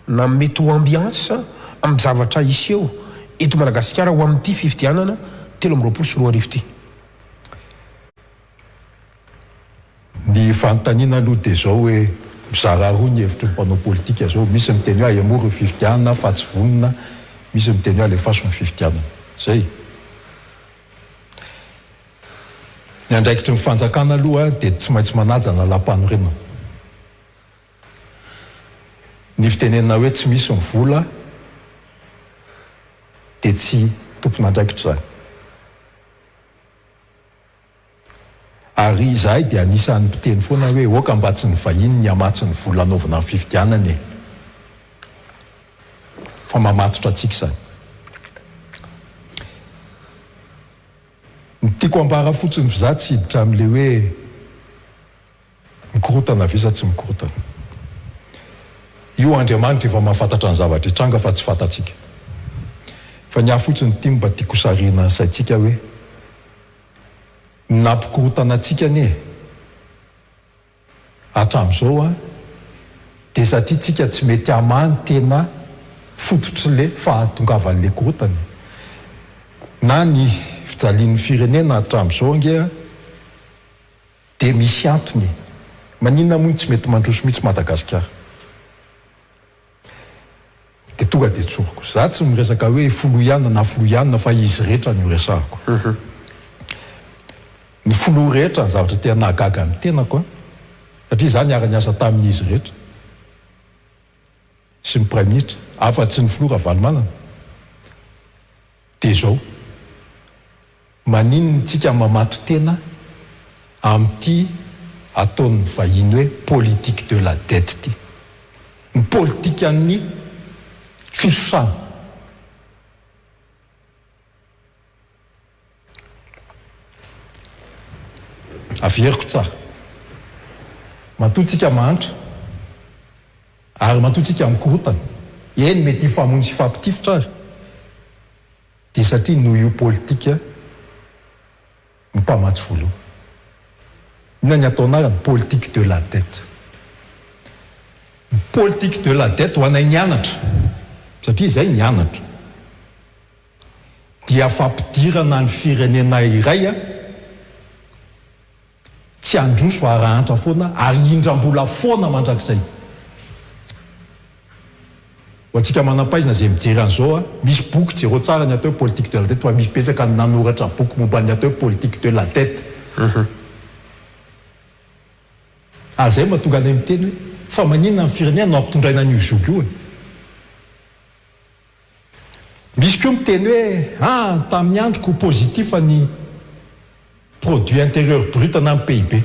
na mety ho ambiance amin'ny zavatra iseho eto Madagasikara ho amin'ity fifidianana 13 ty. Ny fanontaniana aloha dia zao hoe mizara roa ny hevitry ny mpanao politika zao, misy miteny hoe aiamory ny fifidianana fa tsy vonona, misy miteny hoe alefaso ny fifidianana. Zay. Ny andraikitry ny fanjakana aloha dia tsy maintsy manaja na lam-panorenana. Ny fitenenana hoe tsy misy ny vola dia tsy tompon'andraikitra zany. Ary izahay dia anisan'ny mpiteny foana hoe oka mba tsy ny vahiny ny amatsy ny vola anaovana ny fifidianana fa mamatotra antsika izany. Ny tiako ambara fotsiny fizaha tsy hiditra amin'ilay hoe mikorotana ve sa tsy mikorotana. Io Andriamanitra efa mahafantatra ny zavatra hitranga fa tsy fantatsika. Fa ny afotsiny ty mba tiako sarina saitsika hoe nampikorotana antsika anie hatramin'izao dia satria tsika tsy mety hamany tena fototry le fahatongavan'le korotana na ny fijalian'ny firenena hatramin'izao ange dia misy antony maninona moa tsy mety mandroso mihitsy Madagasikara. Dia tonga dia tsoroko za tsy miresaka hoe foloianina na foloianina fa izy rehetra no resahako. Ny foloha rehetra ny zavatra tena nahagaga ny tenako satria za niara-niasa tamin'izy rehetra sy ny prime ministre afa-tsy ny filoha Ravalomanana dia zao maninona tsika mamato tena amin'ity ataon'ny vahiny hoe politique de la dette ty, ny politika amin'ny fisosana. Averiko tsara matoa tsika mahantra ary matoa tsika mikorotana eny mety hifamono sy fampitifitra ary dia satria noho io politika ny mpamatsy voaloha inona ny ataonarany politique de la dette. Ny politique de la dette ho anay nianatra satria izay nianatra dia fampidirana ny firenena iray tsy androso ary antra foana ary indram-bola foana mandrakizay. Ho antsika manam-paizina izay mijery an'izao misy boky jero tsara ny atao politique de la dette fa misy betsaka ny nanoratra boky momba ny atao politique de la dette. Ary zay mahatonga anay miteny hoe fa maninona ny firenena no ampitondraina an'io zoky io. Misy koa miteny hoe tamin'ny androko positif ny produit intérieur brut na PIB.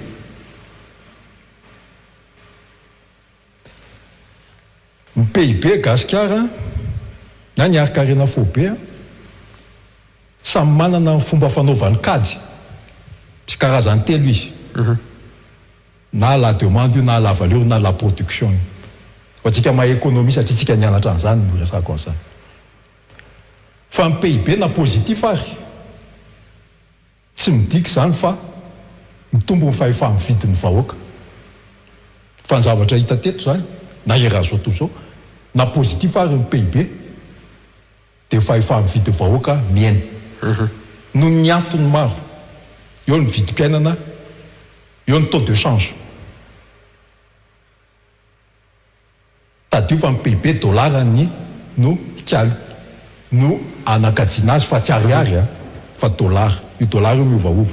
Ny PIB Gasikara na ny arkarena fobe samy manana ny fomba fanaovany kajy. Misy karazany telo izy. na la demande na la valeur na la production fa tsika ma économie satria tsika nianatra an'izany no resako an'izany fa ny PIB na positif ary tsy midika zany fa mitombo ny fahefa-mividin'ny vahoaka fa ny zavatra hita teto zany na erazo to zao na positif ary ny PIB de fahefa-mividy vahoaka miaina no ny antony maro eo ny vidim-piainana eo ny taux de change tadio fa ny PIB dollar ny no kialy no anakajiana azy fa tsy ariary fa dollar io dollar io miovaova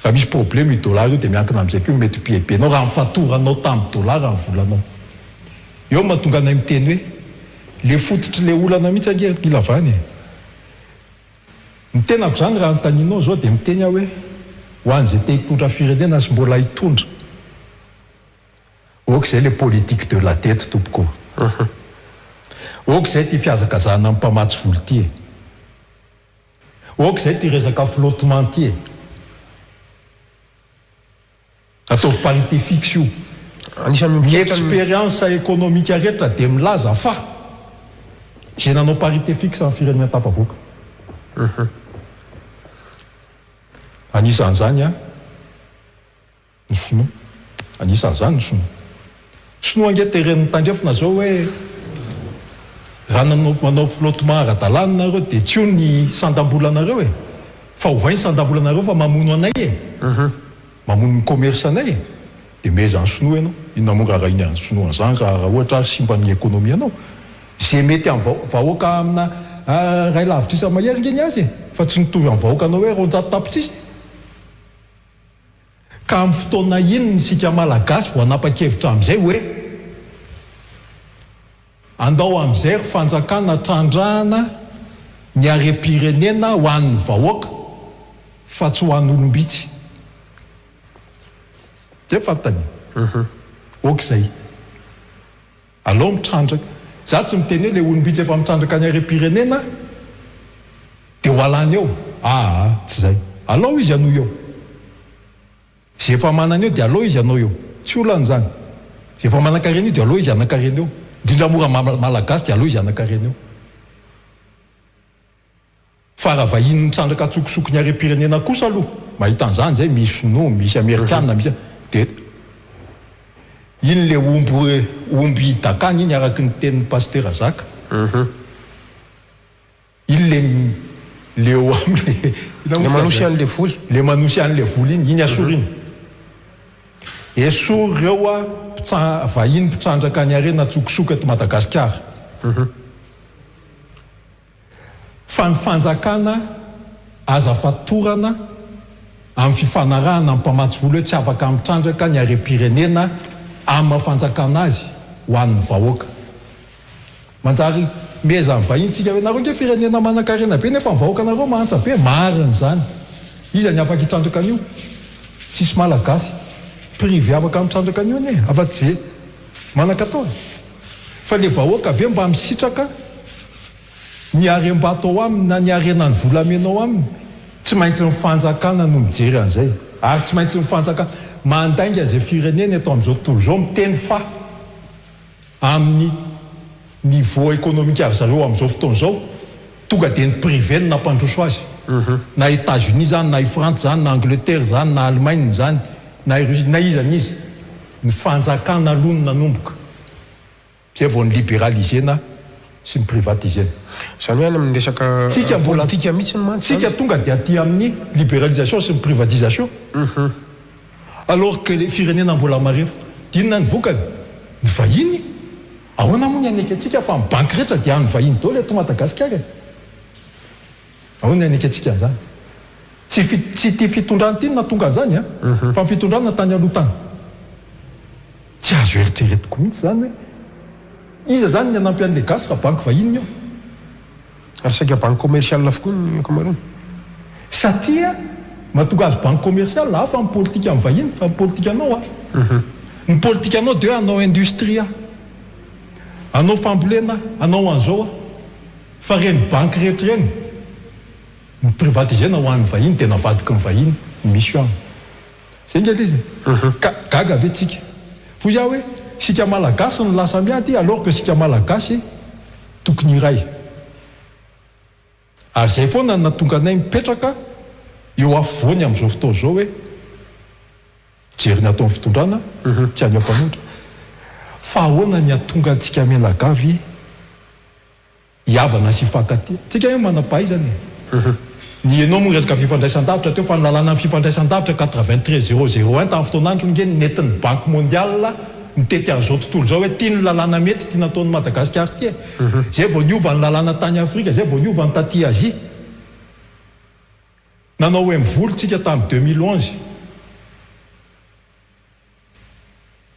raha misy problème io dollar io de miankina am'izay ko mety PIB anao raha mifatoranao tamin'ny dollar amin'ny volanao eo mahatonga anay miteny hoe le fototry le olana mihitsy angepilavany ny tenako zany raha nytaninao zao de miteny aho hoe ho an'izay te hitondra firenena sy mbola hitondra oka zay le politique de la tête tompoko oka zay ty fiazakazahana amin'ny mpamatsy volo ty oka zay ty resaka flottement ty ataovy parité fixe io ny expérience économique rehetra de milaza fa zay nanao parité fixe amin'ny firenena tafavoaka anisan'izany ny sinoa anisan'izany ny sinoa sinoa ange teren'ny tandrefina zao hoe raha manao flottement ara-dalàna nareo de tsy io ny sandam-bolanareo fa ovainy sandam-bolanareo fa mamono anay mamono ny commerce anay de meza ny sinoa ianao inona moa raha iny any sinoa an'izany raha ohatra simba ny économie anao zay mety amin'ny vahoaka amina ray lavitra isa mahery ngeny azy fa tsy nitovy amin'ny vahoaka anao hoe ronjato tapotsisy ka amin'ny fotoana iny ny sika malagasy vo anapa-kevitra amin'izay hoe andao amin'izay fanjakana trandrahana ny are-pirenena ho an'ny vahoaka fa tsy ho an'ny olombitsy de fantany oka zay aloha mitrandraka za tsy miteny hoe le olombitsy efa mitrandraka ny are-pirenena de ho alany eo tsy zay aloha izy ano eo zay efa manana eo de aloha izy anao eo tsy olan'izany zay efa manan-karena io de aloha izy anan-karena eo indrindra mora malagasy de aloha izy anan-karena eo fa raha vahiny mitrandraka atsokosoky ny are-pirenena kosa aloha mahita an'izany zay misy sinoa misy amerikana misy de iny le omby dakany iny araky ny tenin'ny pasteur zaka iny le eo amle manosy an'le voly le manosy an'le voly iny asoriny esory reo vahiny mpitrandraka ny arena tsokosoky eto Madagasikara fa ny fanjakana aza fatorana amin'ny fifanarahana amin'ny mpamatsy volo hoe tsy afaka mitrandraka ny are-pirenena amin'ny fanjakana azy ho an'ny vahoaka manjary meza ny vahiny tsika hoe nareo nge firenena manan-karena be nefa ny vahoaka nareo mahantra be mariny zany izy any afaka hitrandraka an'io tsisy malagasy privé afaka mitrandraka an'io ane afa-tsy ze manan-katao fa le vahoaka ave mba misitraka ny are-mba atao aminy na ny arenany volamenao aminy tsy maintsy mifanjakana no mijery an'izay ary tsy maintsy mifanjakana mandainga zay firenena eto amin'izao tontolo zao miteny fa amin'ny niveau économique ary zareo amin'izao fotoana zao tonga de ny privé no nampandroso azy na États-Unis zany na i France zany na Angleterre zany na Allemagne zany na Russie na izy anizy ny fanjakana aloha no nanomboka zay vao ny libéralisena sy ny privatisena zany hoe any amin'ny resaka tsika mbola tika mihitsy ny tsika tonga de aty amin'ny libéralisation sy ny privatisation alors que le firenena mbola marefo dinona ny vokany ny vahiny ahoana moa ny aneka atsika fa ny banky rehetra dia any vahiny daholo eto Madagasikara ahoana ny aneka atsika an'izany tsy ty fitondrana ty natonga an'izany fa ny fitondrana tany aloha tany tsy azo eritreretiko mihitsy zany hoe iza zany ny anampy an'le gasy raha banky vahiny io ary saika banque commerciale avokoa ny ankamaroany satria mahatonga azy banque commerciale hafa ny politika amin'ny vahiny fa ny politika anao ny politika anao de hoe anao industria anao fambolena anao an'izao fa reny banky rehetra reny ny privatisena ho an'ny vahiny tena vadika ny vahiny misy io any zay ngely izy gaga ave tsika fo za hoe sika malagasy ny lasa miady alors que sika malagasy tokony iray ary zay foana natonga anay mipetraka eo afovoany amin'izao fotoana zao hoe jeriny ataon'ny fitondrana tsy any ampanotra fa ahoana ny atonga antsika melagavy hiavana sy fankatia tsika hoe manam-pahaizany ny enao moa resaka fifandraisan-davitra teo fa nylalàna amin'ny fifandraisan-davitra 93 001 tamin'ny fotoanandro nge nentin'ny banque mondiale mitety an'izao tontolo zao hoe tia ny lalàna mety tia nataon'ny Madagasikara tia zay vao niova ny lalàna tany Afrika zay vao niova ny taty Azia nanao hoe mivoly tsika tamin'ny 2011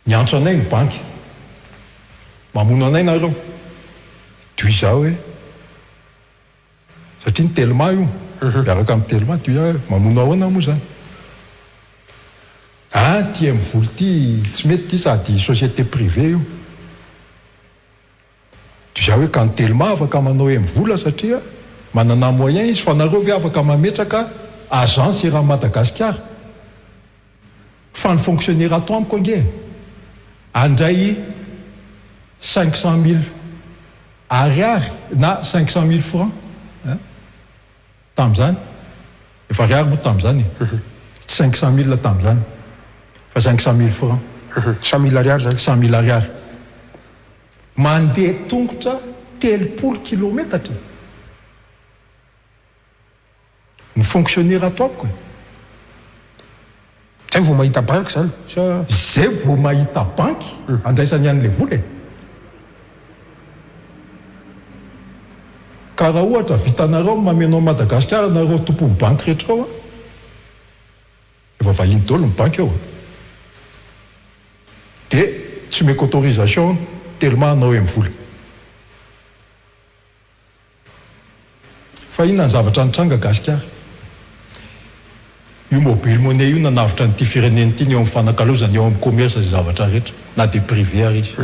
niantso anay ny banky mamono anay nareo toy za hoe satria ny telema io miaraka amin'ny telema toy za hoe mamono ahoana moa zany tia mivoly ty tsy mety ty sady société privée io toy za hoe ka ny telema afaka manao hoe mivola satria manana moyen izy fa nareo ve afaka mametraka agence raha Madagasikara fa ny fonctionnaire ato amiko ange andray 500 000 ariary na 500 000 francs tam'izany efa ariary moa tam'izany 500 000 tam'izany fa 500 000 francs 100 000 ariary zany 100 000 ariary mandeha tongotra 30 kilometatra ny fonctionnaire ato amiko zay vao mahita banky zany zay vao mahita banky andraisany an'le vola ka raha ohatra vitanareo mamenao Madagasikara nareo tompon'ny banky rehetra ao efa vahiny dolo ny banky eo dia tsy meko autorisation tellement anao hoe mivola fa inona ny zavatra nitranga Gasikara io mobile monnaie io nanavitra nyity fireneny ity ny eo amin'ny fanakalozany eo amin'ny commerce zay zavatra rehetra na de privé ary izy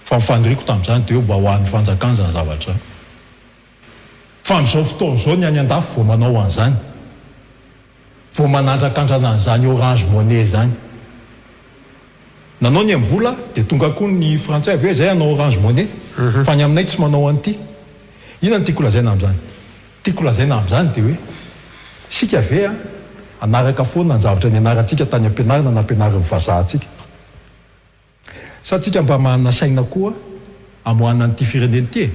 fa mifandriko tamin'izany dia eo mba ho an'ny fanjakana zany zavatra fa amin'izao fotoana izao ny any andafy vao manao an'izany vao manandrakandrana an'izany Orange Monnaie zany nanao ny mivola dia tonga koa ny frantsay avy hoe zay anao Orange Monnaie fa ny aminay tsy manao an'ity ina ny tiako lazaina amin'izany tiako lazaina amin'izany dia hoe sika ve anaraka foana ny zavatra ny anarantsika tany ampianarina na ampianarin'ny vazahantsika sa tsika mba manana saina koa amoana n'ity fireneny ity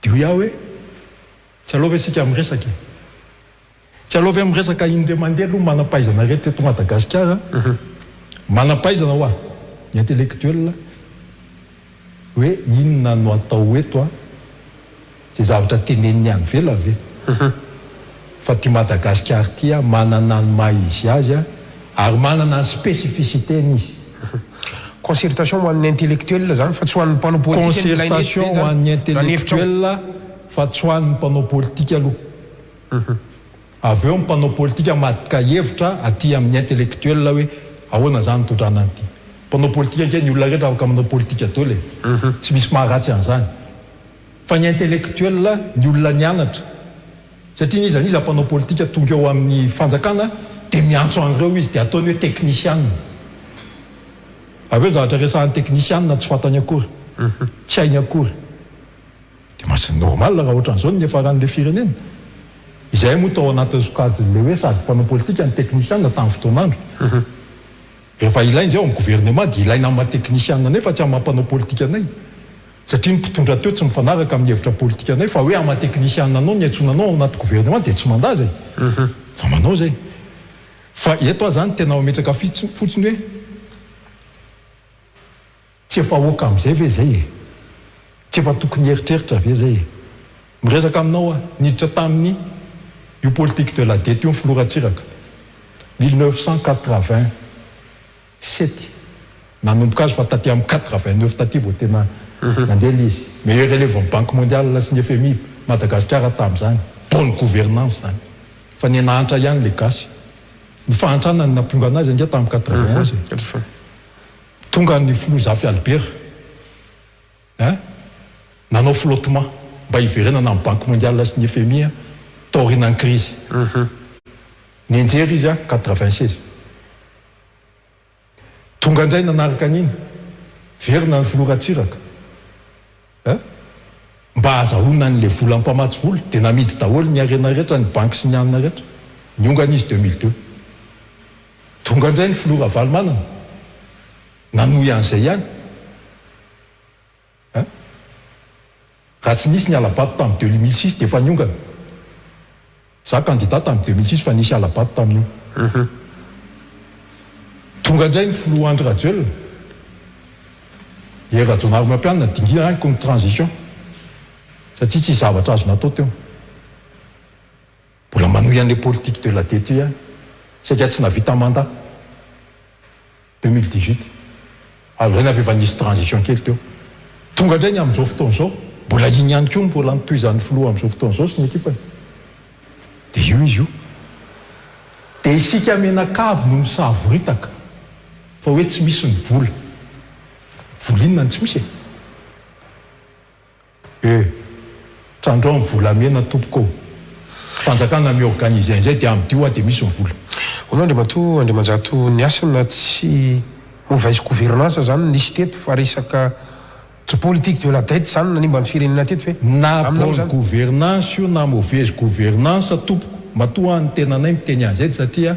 dia hoe hoe tsy alova sika miresaka tsy alova miresaka indre mandeha aloha manam-pahaizana rehetra teto Madagasikara manam-pahaizana hoa ny intellectuel hoe inona no atao eto zay zavatra teneniny any vela ve fa ty Madagasikara ty manana ny maha izy azy ary manana ny spécificité izy concertation ho an'ny intellectuel zany fa tsy ho an'ny mpanao politique concertation ho an'ny intellectuel fa tsy ho an'ny mpanao politika aloha avy eo mpanao politika madika hevitra aty amin'ny intellectuel hoe ahoana zany todrana an'ity mpanao politika nke ny olona rehetra afaka manao politika dole tsy misy maharatsy an'izany fa ny intellectuel ny olona nianatra satria izy aniza mpanao politika tonga eo amin'ny fanjakana dia miantso an'ireo izy dia ataony hoe technicien avy eo zavatra resahan'ny technicien tsy fantany akory tsy hainy akory dia masy normal raha ohatran'izao ny efaran'le firenena izay moa tao anatin'ny sokajin'le hoe sady mpanao politika ny technicien tamin'ny fotoanandro rehefa ilainy zay ao amin'ny gouvernement dia ilaina amin'ny technicien anay fa tsy amin'ny mampanao politika anay satria ny mpitondra teo tsy mifanaraka amin'ny hevitra politika anay fa hoe ama technicien anao ny antsonanao ao anaty gouvernement dia tsy manda zay fa manao zay fa eto aho zany tena mametraka fotsiny hoe tsy efa oaka amin'izay ve zay tsy efa tokony heritreritra ve zay miresaka aminao niditra tamin'ny io politique de la dette io ny filoratsiraka 1987 nanomboka azy fa taty amin'ny 89 taty vao tena nandeha izy mais relève banque mondiale sy ny FMI Madagasikara tamin'izany bonne gouvernance zany fa ny nahantra ihany le gasy ny fahantrana ny namponga anazy ange tamin'ny 91 tonga ny filosofy Albert nanao flottement mba hiverenana amin'ny banque mondiale sy ny FMI taoriana ny crise Nienjery izy 96. Tonga indray nanaraka an'iny. Verina ny filoratsiraka. Mba azahoana an'le vola mpamatsy vola dia namidy daholo ny arena rehetra ny banky sy ny anina rehetra. Niongana izy 2002. Tonga indray ny filora Valomanana. Nanohy an'izay ihany. Raha tsy nisy ny alabato tamin'ny 2006 dia efa niongana. Za candidat tamin'ny 2006 fa nisy alabato tamin'io. Tonga indray ny filoha Andry Rajoelina. Rajonary Mampianina dingina any contre transition. Satria tsy zavatra azo natao teo. Mbola manohy an'ilay politique de la tête ihany. Saika tsy navita mandat 2018. Ary avy efa nisy transition kely teo. Tonga indray ny amin'izao fotoana izao, mbola iny ihany koa mbola nitohizan'ny filoha amin'izao fotoana izao sy ny ekipany. Dia io izy io. Dia isika menakavy no misavoritaka fa hoe tsy misy ny vola. Vola inona ny tsy misy trandrao ny volamena tompoko. Fanjakana miorganize an'izay dia amin'io dia misy ny vola. Hono Andriamanjato niasana tsy mauvaise gouvernance zany nisy teto fa resaka tsy politique de la tête zany nanimba ny firenena teto fe na bonne gouvernance io na mauvaise gouvernance tompoko. Matoa ny tenanay miteny an'izay satria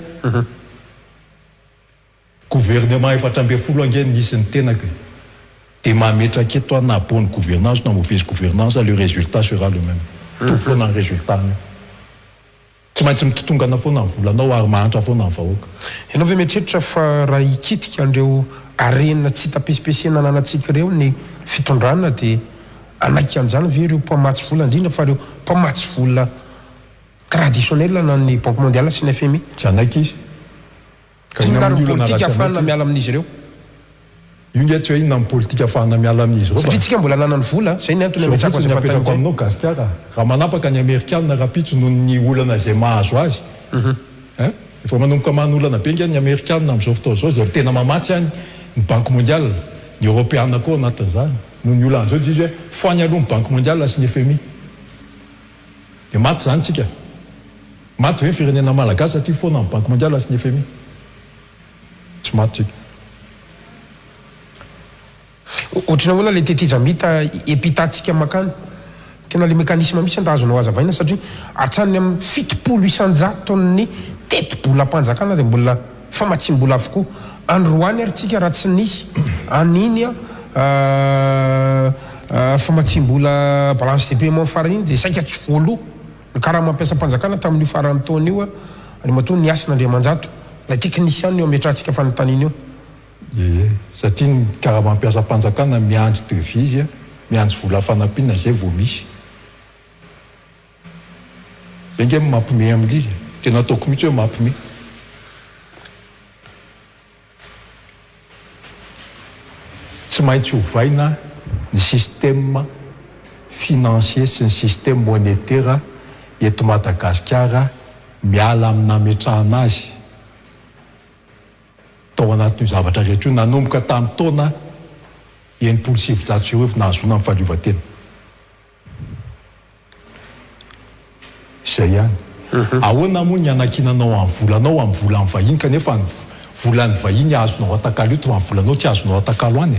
gouvernement efatra amby folo angeny nisy ny tenako. Dia mametraka eto na bonne gouvernance na mauvaise gouvernance le résultat sera le même. Tout foana ny résultat. Tsy maintsy mitotongana foana ny volanao ary mahantra foana ny vahoaka. Ianao ve mieritreritra fa raha hikitika an'ireo arenina tsy tapesipesena ananantsika ireo ny fitondrana dia anaiky an'izany ve ireo mpamatsy vola indrindra fa ireo mpamatsy vola traditionnel na ny Banque mondiale sy ny FMI? Tsy anaiky izy. Ka inona ny politika ahafahana miala amin'izy ireo? Io nge tsy hoe inona ny politika ahafahana miala amin'izy ireo. Satria tsika mbola nanana vola, izay ny antony ametrako azy apetrako aminao gasikara. Raha manapaka ny Amerikanina rapitso noho ny olana izay mahazo azy. Efa manomboka manolana be nge ny Amerikanina amin'izao fotoana izao, izay tena mamatsy ihany ny Banque mondiale, ny Européana koa anatin'izany. Noho ny olana izao izy hoe foany aloha ny Banque mondiale sy ny FMI. Dia maty zany tsika. Maty hoe firenena malagasy satria foana ny Banque mondiale sy ny FMI. Tsy maty tsika. Ohatrana hoana ilay tetezamita epitatsika makany. Tena le mekanisme misy ny azonao hazavaina satria hatrany amin'ny 700 isanjaton'ny teti-bola mpanjakana dia mbola famatsiam-bola avokoa. Androany ary tsika raha tsy nisy aniny famatsiam-bola balance de paiement farany iny dia saika tsy voaloha ny karaha mampiasa mpanjakana tamin'io farany taona io Andriamatoa niasina Andriamanjato la teknisiany io ametrahantsika fanontaniana io. Satria ny karaha mampiasa mpanjakana miandry devise, miandry vola fanampina izay vao misy. Zay nge mampime amin'izy. Tena ataoko mihitsy hoe mampime. Tsy maintsy hovaina ny système financier sy ny système monétaire eto Madagasikara miala amina ametrahana azy. Tao anatin'io zavatra rehetra io nanomboka tamin'ny taona 1970 nahazoana amin'ny fahaleovan-tena. Izay ihany. Ahoana moa ny anakinanao amin'ny volanao amin'ny volan'ny vahiny kanefa ny volan'ny vahiny azonao atakalo eto amin'ny volanao tsy azonao atakalo any.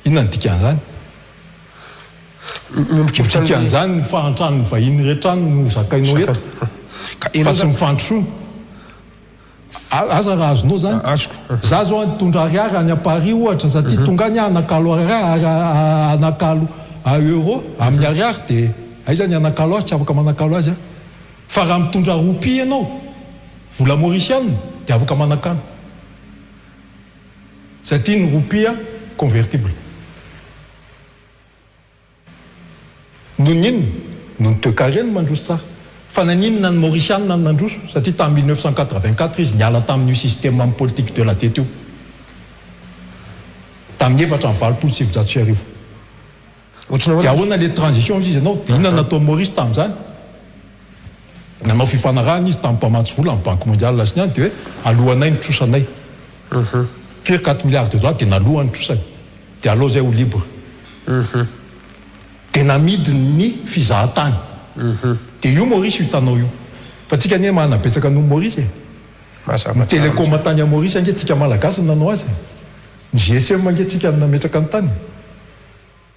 Inona ny dikan'izany? Dikan'izany ny fahantrano ny vahiny rehetra no zakainao eto. Fa tsy mifandrosoana. Aza raha azonao zany. Za zao nitondra ariary any Paris ohatra satria tonga any anakalo anakalo euro amin'ny ariary dia aiza ny anakalo azy tsy afaka manakalo azy. Fa raha mitondra roupie ianao vola mauricienne dia afaka manakalo. Satria ny roupie convertible. Noho n'inona? Noho ny toekareny mandroso tsara. Fa naninona ny mauricienne ny nandroso satria tamin'ny 1984 izy niala tamin'io système amin'ny politique de la tête io. Tamin'ny 4.7 dia ahoana le transition izy ianao dia inona natao Maurice tamin'izany? Nanao fifanarahana izy tamin'ny mpamatsy vola amin'ny Banque mondiale sy ny any dia hoe alohanay ny trosanay. Pire 4 milliards de dollars dia nalohany trosany. Dia alao zay ho libre. Dia namidiny ny fizahatany. Dia io Maurice hitanao io. fa tsika anie manabetsaka no Maurice ny télécom tany a Maurice ange tsika malagasy nanao azy ny GSM ange tsika nametraka ny tany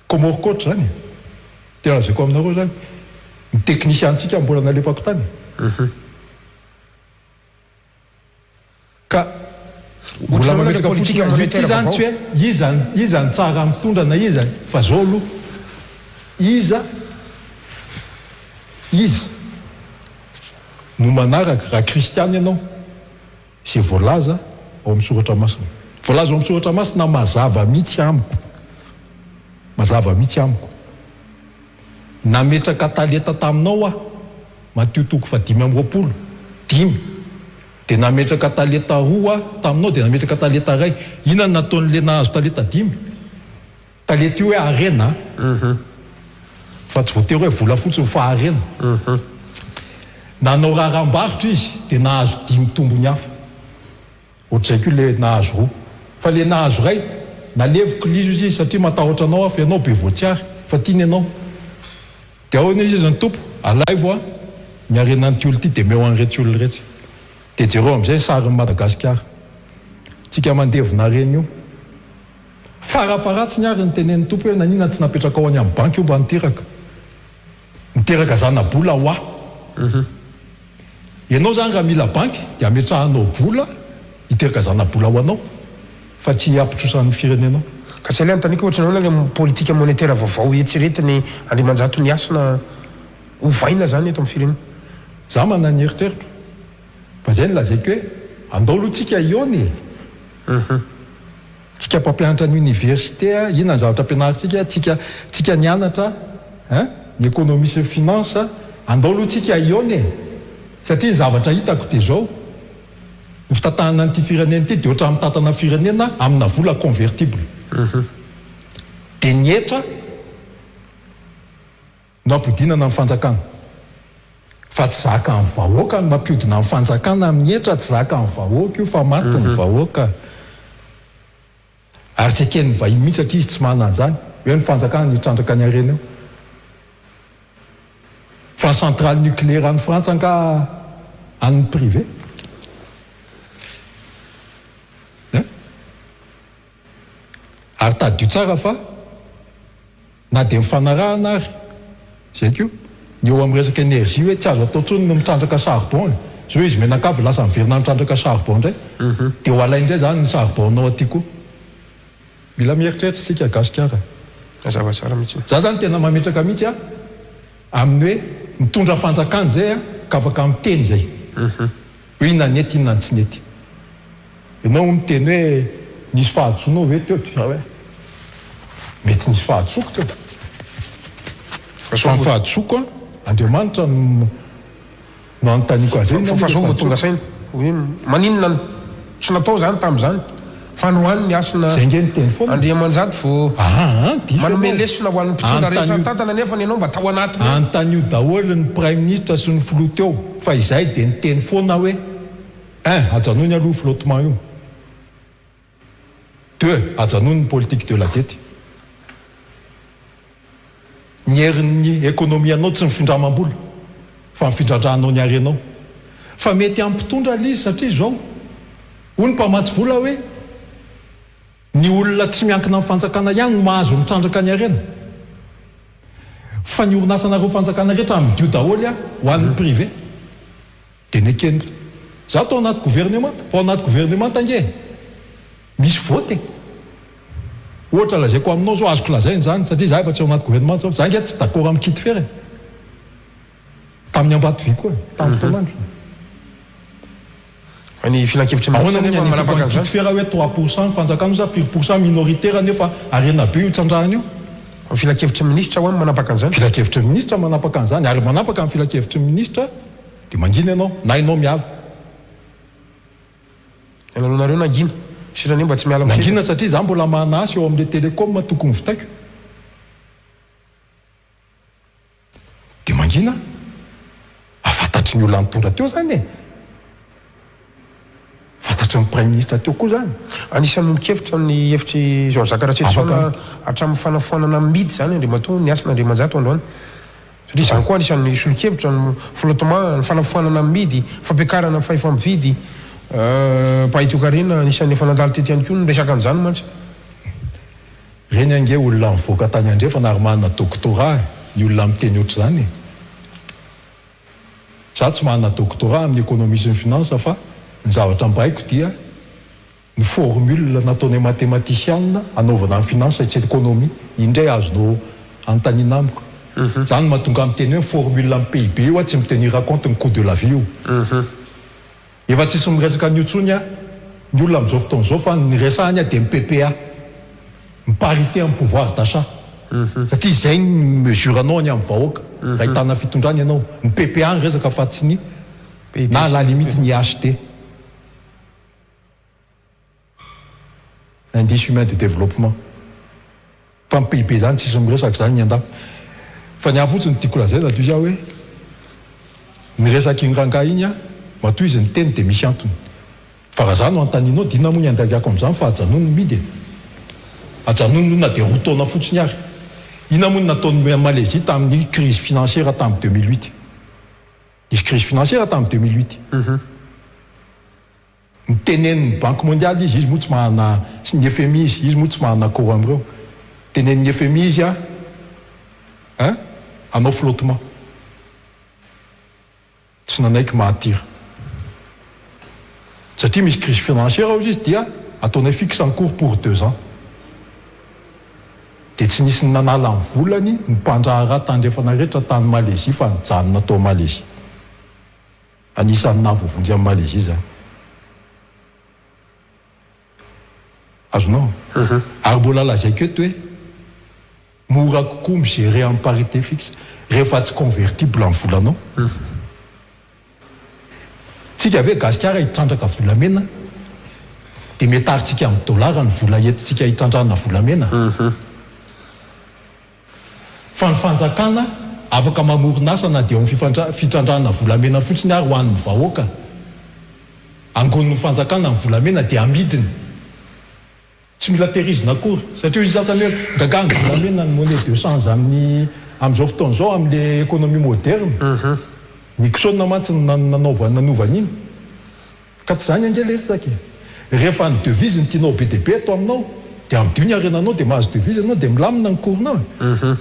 Comore Côte zany tena lazako aminareo zany ny technicien tsika mbola nalepako tany ka mbola mametraka politika monétaire zany tsy hoe iza ny tsara mitondra na iza fa zao aloha iza no manaraka raha kristiany ianao zay voalaza ao amin'ny soratra masina voalaza ao amin'ny soratra masina mazava mihitsy amiko nametraka taleta taminao a Matthieu 5:20 dia nametraka taleta 2 taminao dia nametraka taleta 1 inona nataon'le nahazo taleta 5 taleta io hoe arena fa tsy voatery hoe vola fotsiny fa arena nanao raharambaritra izy dia nahazo 5 tombony hafa ohatr'izay koa le nahazo 2 fa le nahazo 1 naleviko lizo izy satria matahotra anao afa ianao be voatsiary fa tiany ianao dia ahoana izy ny tompo alaivo a ny arenan'ity olo ity dia meo an'iretsy olo iretsy dia jereo amin'izay sarin'ny Madagasikara tsika mandevona reny io farafaratsy ny ary ny tenen'ny tompo hoe nanina tsy napetraka ao any amin'ny banky io mba niteraka zana-bola hoa ianao zany raha mila banky dia ametrahanao vola hiteraka zana-bola ho anao fa tsy ampitrosan'ny firenenao ka tsy alay taniko ohatranao le politika monétaire vaovao eritreretiny Andriamanjato ny asina ovaina zany eto amin'ny firenena za manany eritreritro fa zay nolazaiko hoe andao aloha tsika ione tsika mpampianatra ny université ina ny zavatra ampianarintsika tsika nianatra ny économie sy finance andao aloha tsika ione satria ny zavatra hitako dia zao ny fitantanana n'ity firenena ity dia ohatra mitatana firenena amina vola convertible dia nietra no ampodinana amin'ny fanjakana fa tsy zaka amin'ny vahoaka no mampiodina amin'ny fanjakana amin'ny etra tsy zaka amin'ny vahoaka io fa maty ny vahoaka ary tsy haken'ny vahiny mihitsy satria izy tsy manana zany hoe ny fanjakana nitrandraka ny arena eo fa centrale nucléaire an'ny Frantsa nga an'ny privé ary tadio tsara fa na dia mifanarahana ary zay ko ny eo amin'ny resaka énergie hoe tsy azo atao tsony no mitrandraka charbon zao izy menakavy lasa miverina mitrandraka charbon indray dia ho alaindray zany ny charbonnao aty koa mila mieritreritra sika gasikara zavatsara mihitsy za zany tena mametraka mihitsy a amin'ny hoe mitondra fanjakany zay a ka afaka miteny zay hoe inona nety inona ny tsy nety ianao miteny hoe nisy fahadsoanao ve teo hoe mety nisy fahadsoko teo fa ny fahadsoko a Andriamanitra no anontaniako azy fa zao vao tonga saina hoe maninona tsy natao zany tamin'izany fa nohoany ny asina zay nge ny teny foana Andriamanjato vao manome lesona ho an'ny mpitondra rehetra tantana nefa ny ianao mba tao anatiny antan'io daholo ny prime ministre sy ny filoha teo fa izay dia ny teny foana hoe ajanony aloha flottement io 2 ajanony ny politique de la dette ny herin'ny économie anao tsy mifindramam-bola fa mifindrandrahanao ny arenao fa mety ampitondra lizy satria zao ho ny mpamatsy vola hoe ny olona tsy miankina amin'ny fanjakana ihany no mahazo mitrandraka ny arena fa ny orinasanareo fanjakana rehetra amin'ny dio daholo a ho an'ny privé dia nekeny za tao anaty gouvernemanta fa ao anaty gouvernemanta ange misy vote ohatra lazaiko aminao zao azoko lazainy zany satria za efa tsy ao anaty gouvernemanta zao za nge tsy d'accord amin'ny kity fere tamin'ny Ambatovy koa tamin'ny fotoanandro ny filan-kevitra manapaka an'izany kity fera hoe 3% fanjakana sa 4% minoritaire nefa arena be io tsandrahana io filan-kevitra ministra ho manapaka an'izany filan-kevitra ministra manapaka an'izany ary manapaka amin'ny filan-kevitra ministra dia mangina ianao na ianao miala ianareo nangina sirany mba tsy miala mangina satria za mbola manasy eo amin'le télécom tokony vitaiko dia mangina afantatry ny olona mitondra teo zany e fantatry ny prime ministre teo koa zany anisan'ny nikevitra amin'ny hevitry Jean Jacques Ratsetso hatramin'ny fanafoanana midy zany Andriamanto ny asin'Andriamanjato androany satria izany koa anisan'ny solokevitra ny flottement ny fanafoanana midy fampiakarana ny fahefa mividy pahitokarena anisan'ny efa nandalo tety ihany koa ny resaka an'izany mantsy reny ange olona mivoaka tany andrefa na ary manana doctorat ny olona miteny oatra zany za tsy manana doctorat amin'ny économie sy ny finance fa ny zavatra mbaiko dia ny formule nataonay mathématicienne anaovana amin'ny finance sy économie indray azonao antanina amiko zany mahatonga miteny hoe formule amin'ny PIB io tsy miteny raconte ny coût de la vie io efa tsisy miresaka ny otsony ny olona amin'izao fotoan'izao fa ny resahany dia PPA ny parité amin'ny pouvoir d'achat satria izay ny mesuranao any amin'ny vahoaka raha hitana fitondrany ianao ny PPA ny resaka fa tsy ny na la limite ny acheter indice humain de développement fa ny PIB zany tsisy miresaka zany ny andafo fa ny afotsiny tiako lazaina toy zao hoe ny resaka iny ranga iny matoa izy ny teny dia misy antony fa raha zany no antaninao dina moa ny andakako amin'izany fa ajanono midy ajanono na dia roa taona fotsiny ary ina moa ny nataony Malaisie tamin'ny crise financière tamin'ny 2008 nisy crise financière tamin'ny 2008 ny tenen'ny banque mondiale izy moa tsy mahana ny FMI izy moa tsy mahana accord am'ireo tenen'ny FMI izy anao flottement tsy nanaiky mahatira satria misy crise financière ao izy dia ataonay fixe en cours pour 2 ans dia tsy nisy ny nanala ny volany ny mpandrahara tandrefana rehetra tany Malaisie fa nijanona tao Malaisie anisan'ny nahavoavonjy amin'ny Malaisie zany azonao ary mbola lazaiko eto hoe mora kokoa migérer en parité fixe rehefa tsy convertible amin'ny volanao tsika ave gasikara hitrandraka volamena dia mety aritsika amin'ny dollara ny vola entintsika hitrandrana volamena fa ny fanjakana afaka mamoronasa na dia amin'ny fitrandrana volamena fotsiny ary ho an'ny vahoaka angon'ny fanjakana ny volamena dia amidiny tsy mila tehirizina akory satria izy sasany hoe gagangy volamena ny monnaie de change amin'izao fotoan'izao amin'le économie moderne Nixon mantsy nanaovana iny ka tsy zany angely resaka rehefa ny devise ny tianao be dia be atao aminao dia amin'ny dio ny arenanao dia mahazo devise anao dia milamina ny cournao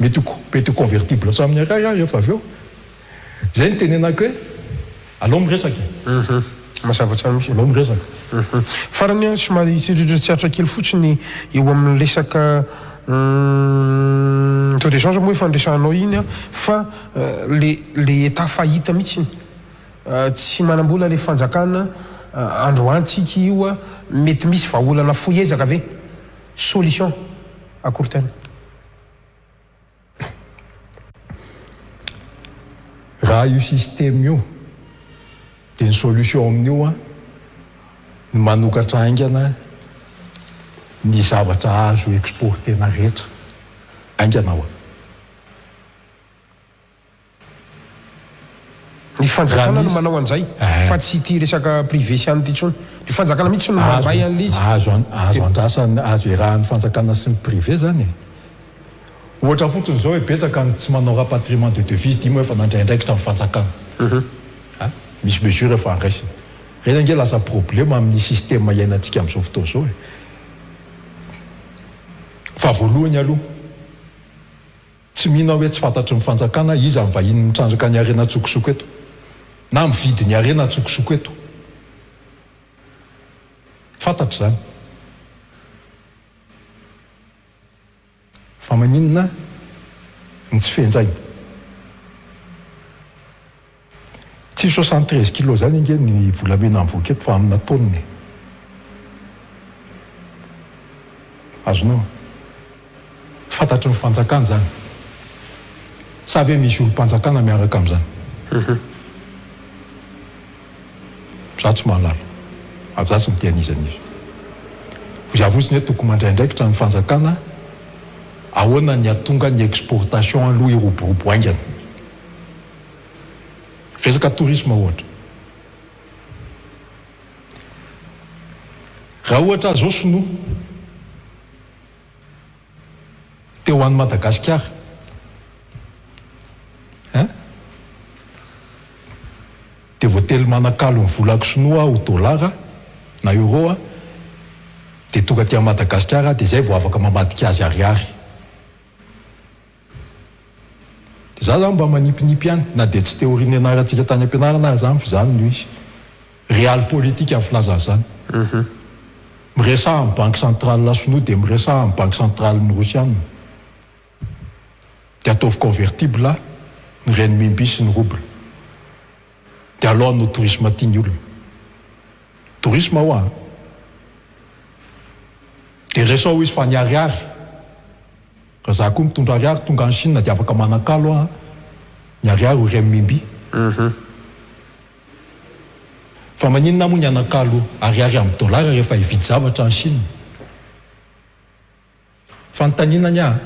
mety convertible sa amin'ny aray rehefa avy eo zay ny tenenako hoe alao miresaka mazava tsara misy alao miresaka farany somary tsy atra kely fotsiny eo amin'ny resaka taux d'échange moa fandraisanao iny fa le état fahita mihitsy tsy manambola le fanjakana androantsika io mety misy vahaolana foezaka ave solution à court terme raha io système io dia ny solution amin'io ny manokatra aingana ny zavatra azo exportena rehetra ainganao ny fanjakana no manao an'izay fa tsy ty resaka privé sy any ty tsony ny fanjakana mihitsy no mandray an'lizy azo andrasany azo erahan'ny fanjakana sy ny privé zany ohatra fotsiny zao hoe betsaka ny tsy manao rapatriement de devise dia moa efa nandraindraikitra amin'ny fanjakana misy mesure efa andraisiny reny ange lasa problème amin'ny système iainantsika amin'izao fotoana zao fa voalohany aloha tsy mihina hoe tsy fantatry ny fanjakana izy amin'ny vahiny mitrandraka ny arena tsokosoko eto na mividy ny arena tsokosoko eto fantatry zany fa maninona ny tsy fenjainy tsy 73 kilo zany inge ny volamena mivoaka eto fa amina taoniny azonao fantatry ny fanjakana zany sa ve misy olo-mpanjakana miaraka amin'izany za tsy mahalala aby za tsy mitianizan'izy zavosiny hoe tokony mandraindraikitra ny fanjakana ahoana ny atonga ny exportation aloha iroborobo aingana resaka tourisme ohatra raha ohatra zao sinoa teo an'ny Madagasikara dia voately manakalo ny volako sinoa ho dolara na euro dia tonga ty Madagasikara dia zay vao afaka mamadika azy ariary. Dia za zany mba manipinipy ihany na dia tsy teoriany anarantsika tany am-pianarana zany fa zany no izy réal politique amin'ny filazana zany. Miresaha amin'ny banque centrale la sinoa dia miresaha amin'ny banque centrale ny Rosiana dia ataovy convertible ny renminbi sy ny rouble dia alohan'ny tourisme tiany olona tourisme ho dia resao izy fa ny ariary raha za koa mitondra ariary tonga any Chine dia afaka manakalo ny ariary ho renminbi. Fa maninona moa ny anakalo ariary amin'ny dolara rehefa hividy zavatra any Chine. Fanontaniana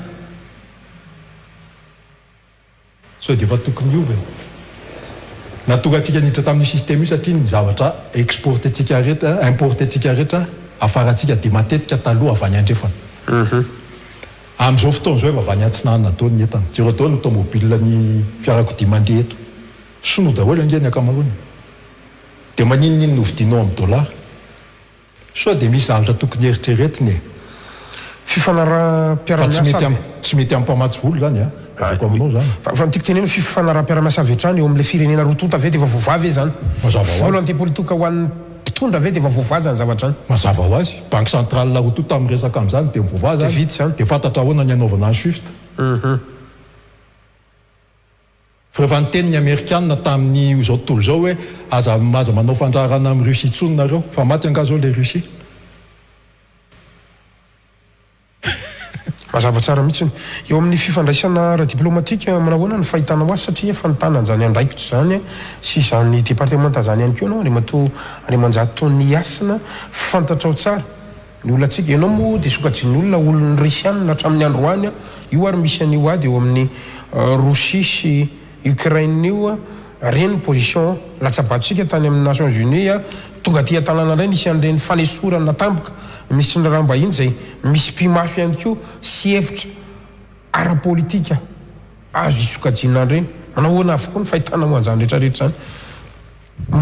so dia efa tokony io natonga antsika niditra tamin'ny système io satria ny zavatra exportentsika rehetra importentsika rehetra afarantsika dia matetika taloha avy any andrefana. Amin'izao fotoana izao efa avy any Antsinanana dao ny entana tsy ireo dao ny automobile ny fiarakodia mandeha eto sono daholo ange ny ankamaroany dia maninonino no vidinao amin'ny dolara so dia misy zavatra tokony eritreretiny fifanaraha-piaramiasa tsy mety amin'ny mpamatsy volo zany aminao zany fa nitiko teneno fifanaraha-piaramiasa avy hatrany eo amin'ilay firenena rotota ve dia efa voavavy zany voalohany te politika ho an'ny mpitondra ve dia efa voavavy zany zavatra any mazava ho azy banque centrale la rotota amin'ny resaka amin'izany dia mivoavavy zany vity zany dia fantatra ahoana ny anaovana ny SWIFT. Fa rehefa niteny ny Amerikanina tamin'ny izao tontolo izao hoe aza manao fandrarana amin'ny Russie intsony nareo fa maty anga zao le Russie. mazava tsara mihitsy eo amin'ny fifandraisana ara-diplomatika manahoana ny fahitana ho azy satria fanontana zany andraikitra zany sy zany départementa zany ihany koa anao Ariamanjato ny asina fantatra ao tsara ny olona atsika ianao moa dia sokatry ny olona Rusiana hatramin'ny androany io ary misy an'io ady eo amin'ny Rosia sy Ukraine io reny position latsabatsika tany amin'ny Nations Unies tonga ty tanàna ray nisy an'ireny fanesorana natampoka misy tsindraramba-iny zay misy mpimaso ihany koa sy hevitra ara-politika azo isokajiana reny manahoana avokoa ny fahitana ho an'izany rehetrarehetra zany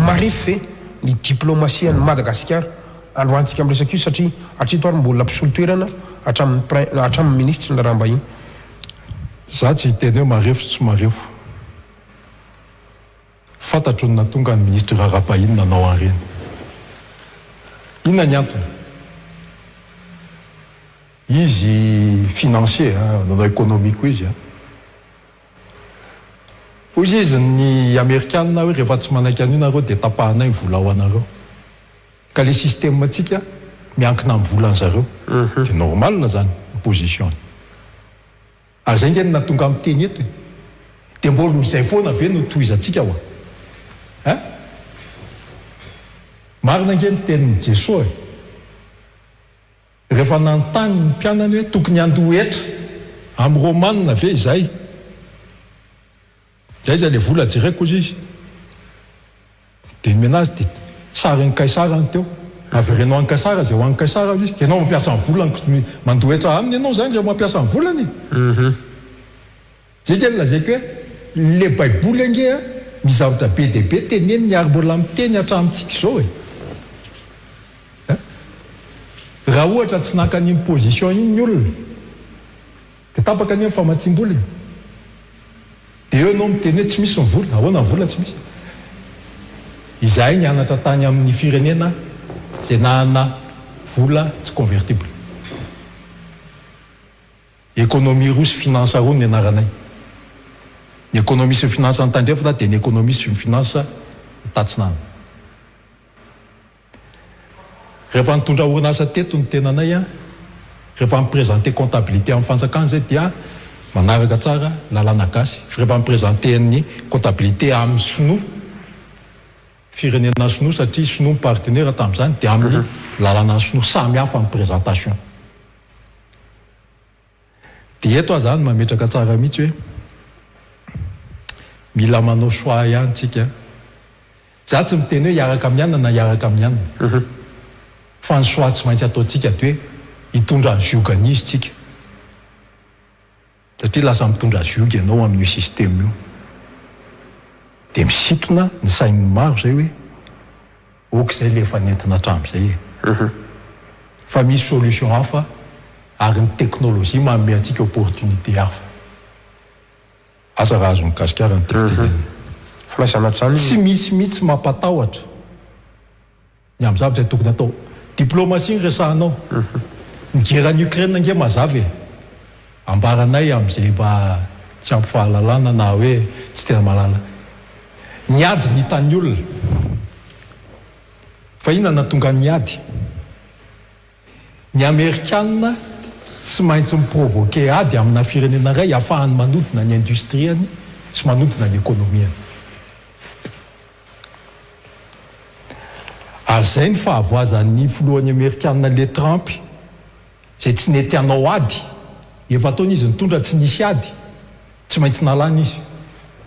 marefy ve ny diplomasia ny Madagasikara androantsika amin'ny resaka io satria hatreto ary mbola mpisolo toerana hatramin'ny ministre tsindraramba-iny. Za tsy hiteny hoe marefo tsy marefo fantatro ny natonga ny ministre Rarapahiny nanao an'ireny. Inona ny antony? Izy financier nanao économique izy hoy izy ny Amerikanina hoe rehefa tsy manaiky an'io nareo dia tapahanay ny vola ho anareo ka le système atsika miankina amin'ny volan zareo dia normal zany position ary zay nge natonga amin'ny teny eto dia mbola izay foana ve no tohizantsika ho marina nge miteny Jesosy rehefa nantany ny mpianany hoe tokony andohetra amin'ny Romanina ve izay zay le vola jereko izy dia menazy dia sariny Kaisara ny teo averenao any Kaisara zay ho any Kaisara izy ianao mampiasa ny volany mandohetra aminy ianao zany rehefa mampiasa ny volany zay kely lazaiko hoe le baiboly ange mizavatra be dia be teneny ny ary mbola miteny hatramintsika izao raha ohatra tsy naka an'iny position iny ny olona dia tapaka any amin'ny famatsim-bola dia eo ianao miteny hoe tsy misy ny vola ahoana ny vola tsy misy izahay nianatra tany amin'ny firenena zay nahana vola tsy convertible économie roa sy finance roa ny anaranay ny économie sy ny finance ny tandrefana dia ny économie sy ny finance tatsinana rehefa nitondra orinasa teto ny tenanay rehefa miprésenter comptabilité amin'ny fanjakana zay dia manaraka tsara lalàna gasy rehefa miprésenter ny comptabilité amin'ny sinoa firenena sinoa satria sinoa partenaire tamin'izany dia amin'ny lalàna sinoa samy hafa amin'ny présentation dia eto zany mametraka tsara mihitsy hoe mila manao choix ihany tsika za tsy miteny hoe hiaraka amin'ny anina na hiaraka amin'ny anina fa ny choix tsy maintsy ataontsika dia hoe hitondra ny ziogany izy tsika satria lasa mitondra ziogy ianao amin'io système io dia misintona ny sainy maro zay hoe oka izay le efa nentina hatramy zay fa misy solution hafa ary ny teknôlôjia manome antsika opportunité hafa asa raha azo mikasikara ny teknolojia fanasanatrany tsy misy mihitsy mampatahotra ny amin'ny zavatra tokony atao diplomatie ny resahanao ny guerran'ny Ukraine nge mazava ambaranay amin'izay mba tsy ampy fahalalana na hoe tsy tena malala ny ady ny hitan'ny olona fa inona tonga ny ady ny Amerikanina tsy maintsy miprovoke ady amina firenena iray ahafahany manodina ny industriany sy manodina ny ekonomiany ary zay ny fahavoazan'ny filohan'ny Amerikanina le Trump zay tsy netianao ady efa ataony izy nitondra tsy nisy ady tsy maintsy nalana izy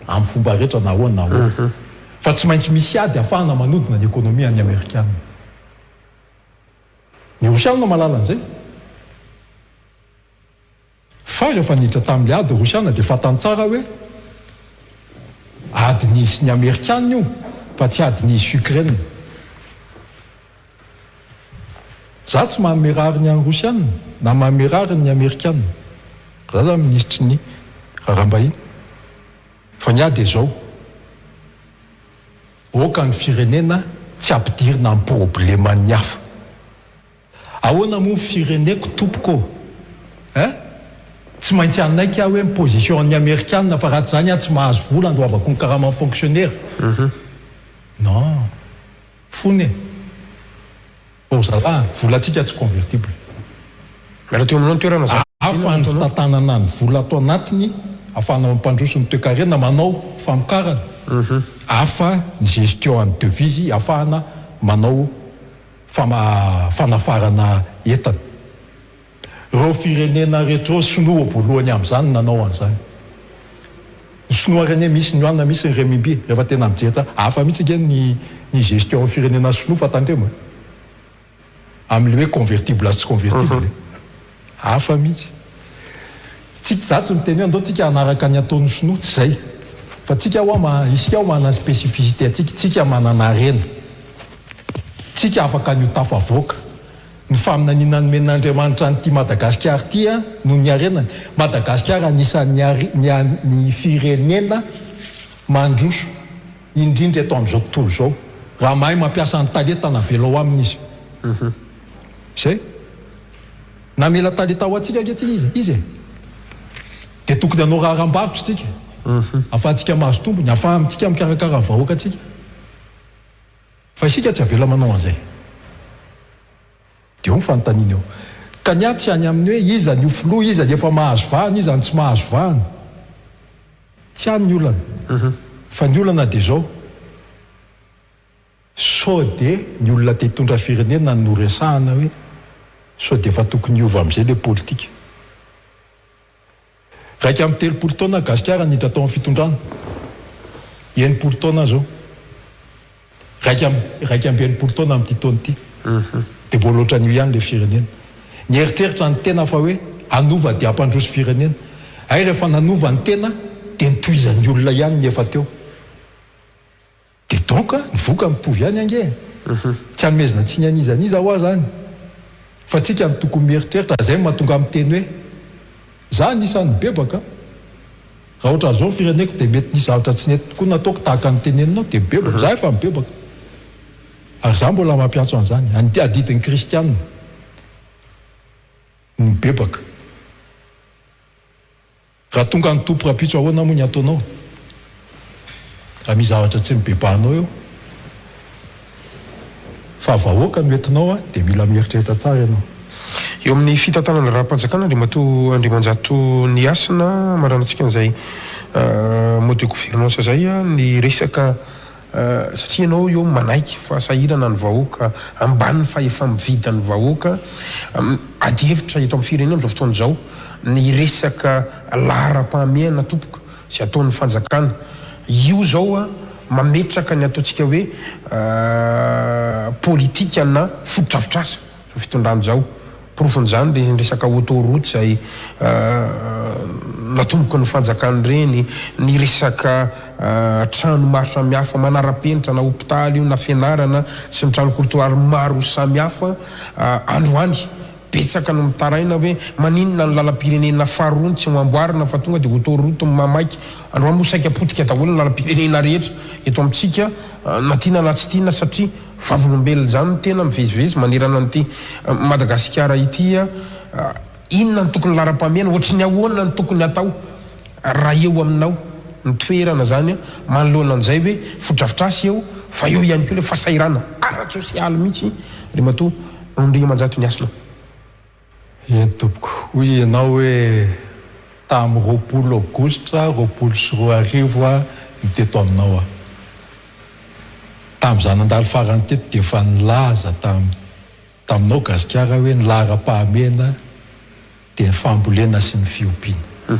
amin'ny fomba rehetra na ahoana na ahoana fa tsy maintsy misy ady ahafahana manodina ny ekonomian'ny Amerikanina ny Rosiana malala an'izay fa rehefa niditra tamin'le ady Rosiana dia fatany tsara hoe ady nisy ny Amerikanina io fa tsy ady nisy Ukraine za tsy mahamerary ny any Rosiana na mahamerary ny Amerikanina za zany ministry ny rahambahiny fa ny ady izao oka ny firenena tsy ampidirina amin'ny problema ny hafa ahoana moa fireneko tompoko tsy maintsy anaiky aho hoe position ny Amerikanina fa raha zany tsy mahazo vola andoavako ny karama fonctionnaire non fony zala volantsika tsy convertible raha teo aminao toerana afahany fitantanana ny vola atao anatiny afahana mampandroso ny toekarena manao famokarana afa ny gestion any devise afahana manao fanafarana entana reo firenena rehetra sinoa voalohany amin'izany nanao an'izany ny sinoa reny misy ny oanina misy ny remimbi rehefa tena mijetra afa mihitsy nge ny gestion firenena sinoa fa tandremo amin'le hoe convertible sy convertible afa mihitsy tsika za tsy miteny hoe andao tsika anaraka ny ataon'ny sinoa tsy zay fa tsika isika ao manana spécificité tsika manana arena tsika afaka ny tafavoaka ny faminanina ny men'Andriamanitra nyty Madagasikara ty no ny arenany Madagasikara anisan'ny firenena mandroso indrindra eto amin'izao tontolo zao raha mahay mampiasa ny talentana velao amin'izy zay na mela talenta ho atsika ankehitriny izy dia tokony anao raharam-barotra tsika afahantsika mahazo tombony afahantsika mikarakara ny vahoaka atsika fa isika tsy avela manao an'izay dia eo ny fanontaniana eo ka ny aty any amin'ny hoe iza ny ofilo iza ny efa mahazo vahana iza ny tsy mahazo vahana tsy any ny olana fa ny olana dia zao so dia ny olona te hitondra firenena no resahana hoe so dia efa tokony hiova amin'izay le politika raika amin'ny telopolo taona Gasikara niditra tao amin'ny fitondrana enimpolo taona zao raika amby enimpolo taona amin'ity taona ity dia mbola oatra n'io ihany le firenena ny eritreritra ny tena fa hoe anova dia ampandroso firenena ay rehefa nanova ny tena dia nitohizan'ny olona ihany ny efa teo dia donc ny voka mitovy ihany ange tsy hanomezina tsy ny anizaniza ho zany fa tsika ny tokony mieritreritra zay mahatonga amin'ny teny hoe za nisan'ny bebaka raha ohatra zao fireneko dia mety nisy zavatra tsy nety tokoa nataoko tahaka ny teneninao dia bebaka za efa mibebaka ary za mbola mampiantso an'izany adidin'ny kristianina mibebaka raha tonga ny tompo rapitso ahoana moa ny ataonao raha misy zavatra tsy mibebahanao eo fa vahoaka no entinao dia mila mieritreritra tsara ianao eo amin'ny fitantanana raha-panjakana Andriamanjato ny asina maranantsika an'izay mode de gouvernance zay ny resaka satria ianao eo manaiky fa sahirana ny vahoaka ambaniny fa efa mividy ny vahoaka ady hevitra eto amin'ny firenena amin'izao fotoana izao ny resaka lahara-pahamehana tompoka sy ataon'ny fanjakana io zao mametraka ny ataontsika hoe politika na fototrafitrasa fitondrano zao profon'izany dia ny resaka autoroute zay natomboka ny fanjakany reny ny resaka trano maro samihafa manara-penitra na hopitaly io na fianarana sy ny trano kortoary maro samihafa androany betsaka no mitaraina hoe maninona ny lalam-pirenena faharony tsy mamboarina fa tonga dia hotororoto mamaiky androany moa saika potika daholo ny lalam-pirenena rehetra eto amintsika na tiana na tsy tiana satria vavolombelona zany no tena mivezivezy manerana n'ity Madagasikara ity inona ny tokony lara-pamiana ohatry ny ahoana ny tokony atao raha eo aminao ny toerana zany manoloana an'izay hoe fodrafitrasy eo fa eo ihany koa le fahasairana ara-tsosialy mihitsy ry matoa ondriga manjato ny asinao eny tompoko hoy ianao hoe tamin'ny 20 aogositra 24 ny teto aminao tamin'izany andalo farany teto dia efa nilaza taminao Gasikara hoe ny lara-pahamena dia ny fambolena sy ny fiompiana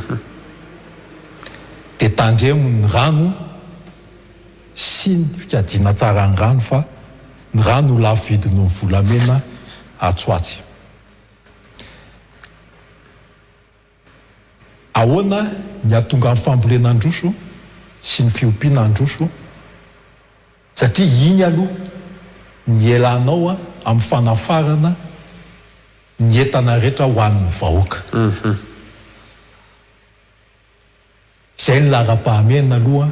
dia tandremo ny rano sy ny fikadiana tsara ny rano fa ny rano ho lafo vidiny ny volamena atsoatsy ahoana ny atonga amin'ny fambolena androso sy ny fiompiana androso satria iny aloha ny elanao amin'ny fanafarana ny entana rehetra ho an'ny vahoaka izay ny lara-pahamena aloha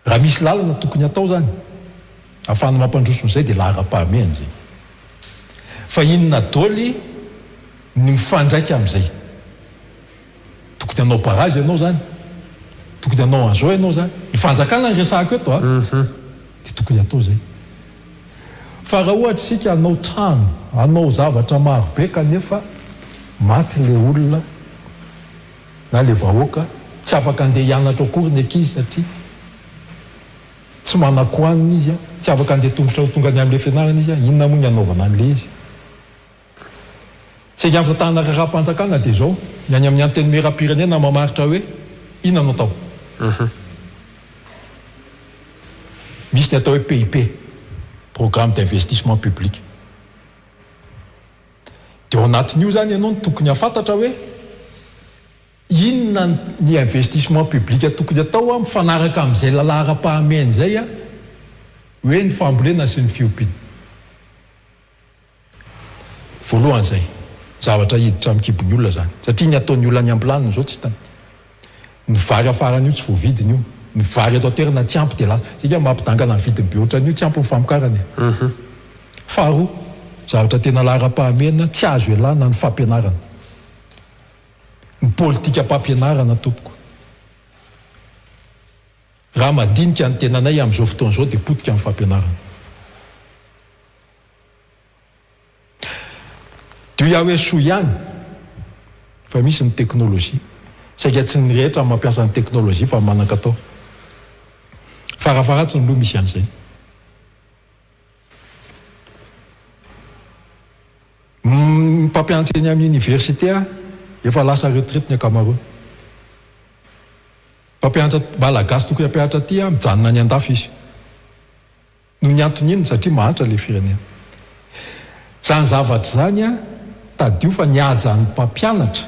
raha misy lalana tokony atao zany ahafahana mampandroso n'izay dia lara-pahamena zay fa inona daoly ny mifandraika amin'izay tokony anao barazy ianao zany tokony anao an'izao ianao zany ny fanjakana ny resahako eto dia tokony atao zay fa raha ohatra sika anao trano anao zavatra maro be kanefa maty le olona na le vahoaka tsy afaka andeha hianatra akory ny ankizy satria tsy manan-koaniny izy tsy afaka andeha tonga ny amin'le fianarana izy inona moa ny anaovana an'le izy sika amin'ny fatahana raha-panjakana dia zao ny any amin'ny anteny meram-pirenena mamaritra hoe inona no atao misy ny atao hoe PIP programme d'investissement public dia ao anatin'io zany ianao ny tokony hafantatra hoe inona ny investissement public tokony atao mifanaraka amin'izay lara-pahamena zay hoe ny fambolena sy ny fiompiana voalohany zay zavatra hiditra amin'ny kibon'ny olona zany satria ny ataon'ny olona ny ampilaniny zao tsy hitany ny vary afarany io tsy voavidiny io ny vary ato toerana tsy ampy dia lasa sika mampidangana ny vidiny be ohatran'io tsy ampy ny famokarany faharoa zavatra tena lara-pahamena tsy azo elana ny fampianarana ny politika mpampianarana tompoko raha madinika ny tenanay amin'izao fotoana izao dia potika amin'ny fampianarana dia iaho hoe soa ihany fa misy ny teknôlôjia saika tsy ny rehetra mampiasa ny teknôlôjia fa manan-katao farafaratsiny aloha misy an'izay mpampianatra eny amin'ny université efa lasa retraite ny akamaroany mpampianatra malagasy tokony hampianatra aty mijanona ny andafy izy no ny antony iny satria mahantra le firenena zany zavatra zany tadio fa niajan'ny mpampianatra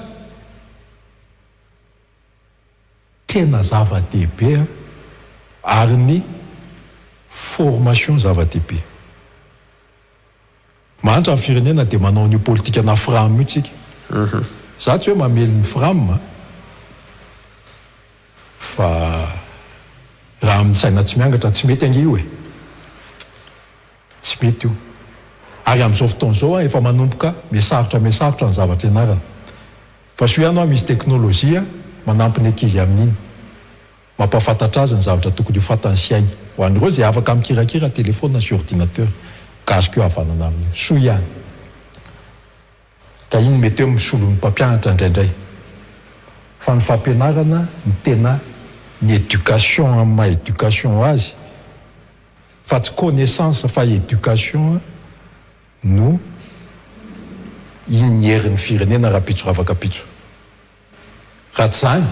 tena zava-dehibe ary ny formation zava-dehibe mahantra amin'ny firenena dia manao ny politika na frame io tsika za tsy hoe mamely ny frame fa raha amin'ny saina tsy miangatra tsy mety ange io tsy mety io ary amin'izao fotoana izao efa manomboka mesarotra ny zavatra ianarana fa so ianao misy teknôlôjia manampy ny ankizy amin'iny mampafantatra azy ny zavatra tokony ho fantany siainy ho an'ireo zay afaka mikirakira telefona sy ordinateur gazoko eo havanana amin'io soa ihany ka iny mety eo misolo ny mpampianatra indraindray fa ny fampianarana ny tena ny éducation amin'ny maha éducation azy fa tsy connaissance fa éducation no iny ny herin'ny firenena raha pitso ravaka pitso raha tsy zany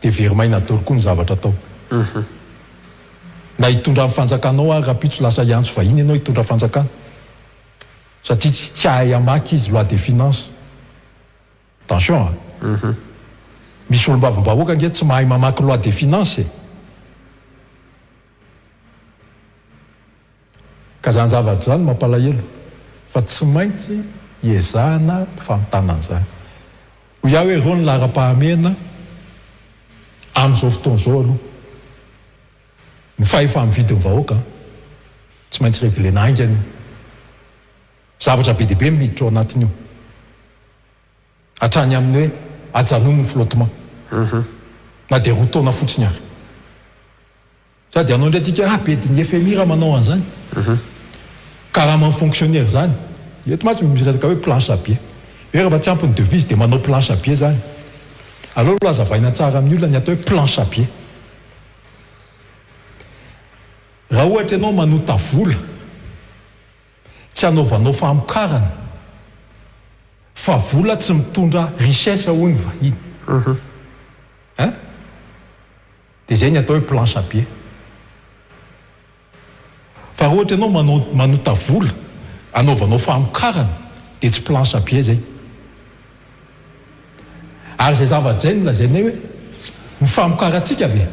dia verimaina dolo koa ny zavatra atao na hitondra amin'ny fanjakanao raha pitso lasa iantso vahiny ianao hitondra fanjakana satria tsy ahay amaky izy loi des finances attention misy olom-bavim-bahoaka nge tsy mahay mamaky loi de finance ka zany zavatra zany mampalahelo fa tsy maintsy iezahana ny fanotanan'izany ho iaho hoe reo ny lara-pahamena amin'izao fotoana izao aloha ny fahefa mividy ny vahoaka tsy maintsy reglena aingany zavatra be dehibe miditra ao anatin'io hatrany amin'ny hoe ajanon'ny flottement na dia roa taona fotsiny ary sady anao indray tsika be di FMI raha manao an'izany ka raha manfonctionnaire zany eto matsy resaka hoe planche à pied hoe raha tsy ampy ny devise dia manao planche à pied zany alors lazavaina tsara amin'ny olona ny atao hoe planche à pied raha ohatra ianao manota vola tsy anaovanao famokarana fa vola tsy mitondra richesse hoy ny vahiny dia zay ny atao hoe planche à pied fa raha ohatra ianao manota vola anaovanao famokarana dia tsy planche à pied zay ary zay zavatra zay no lazainay hoe ny famokarantsika ave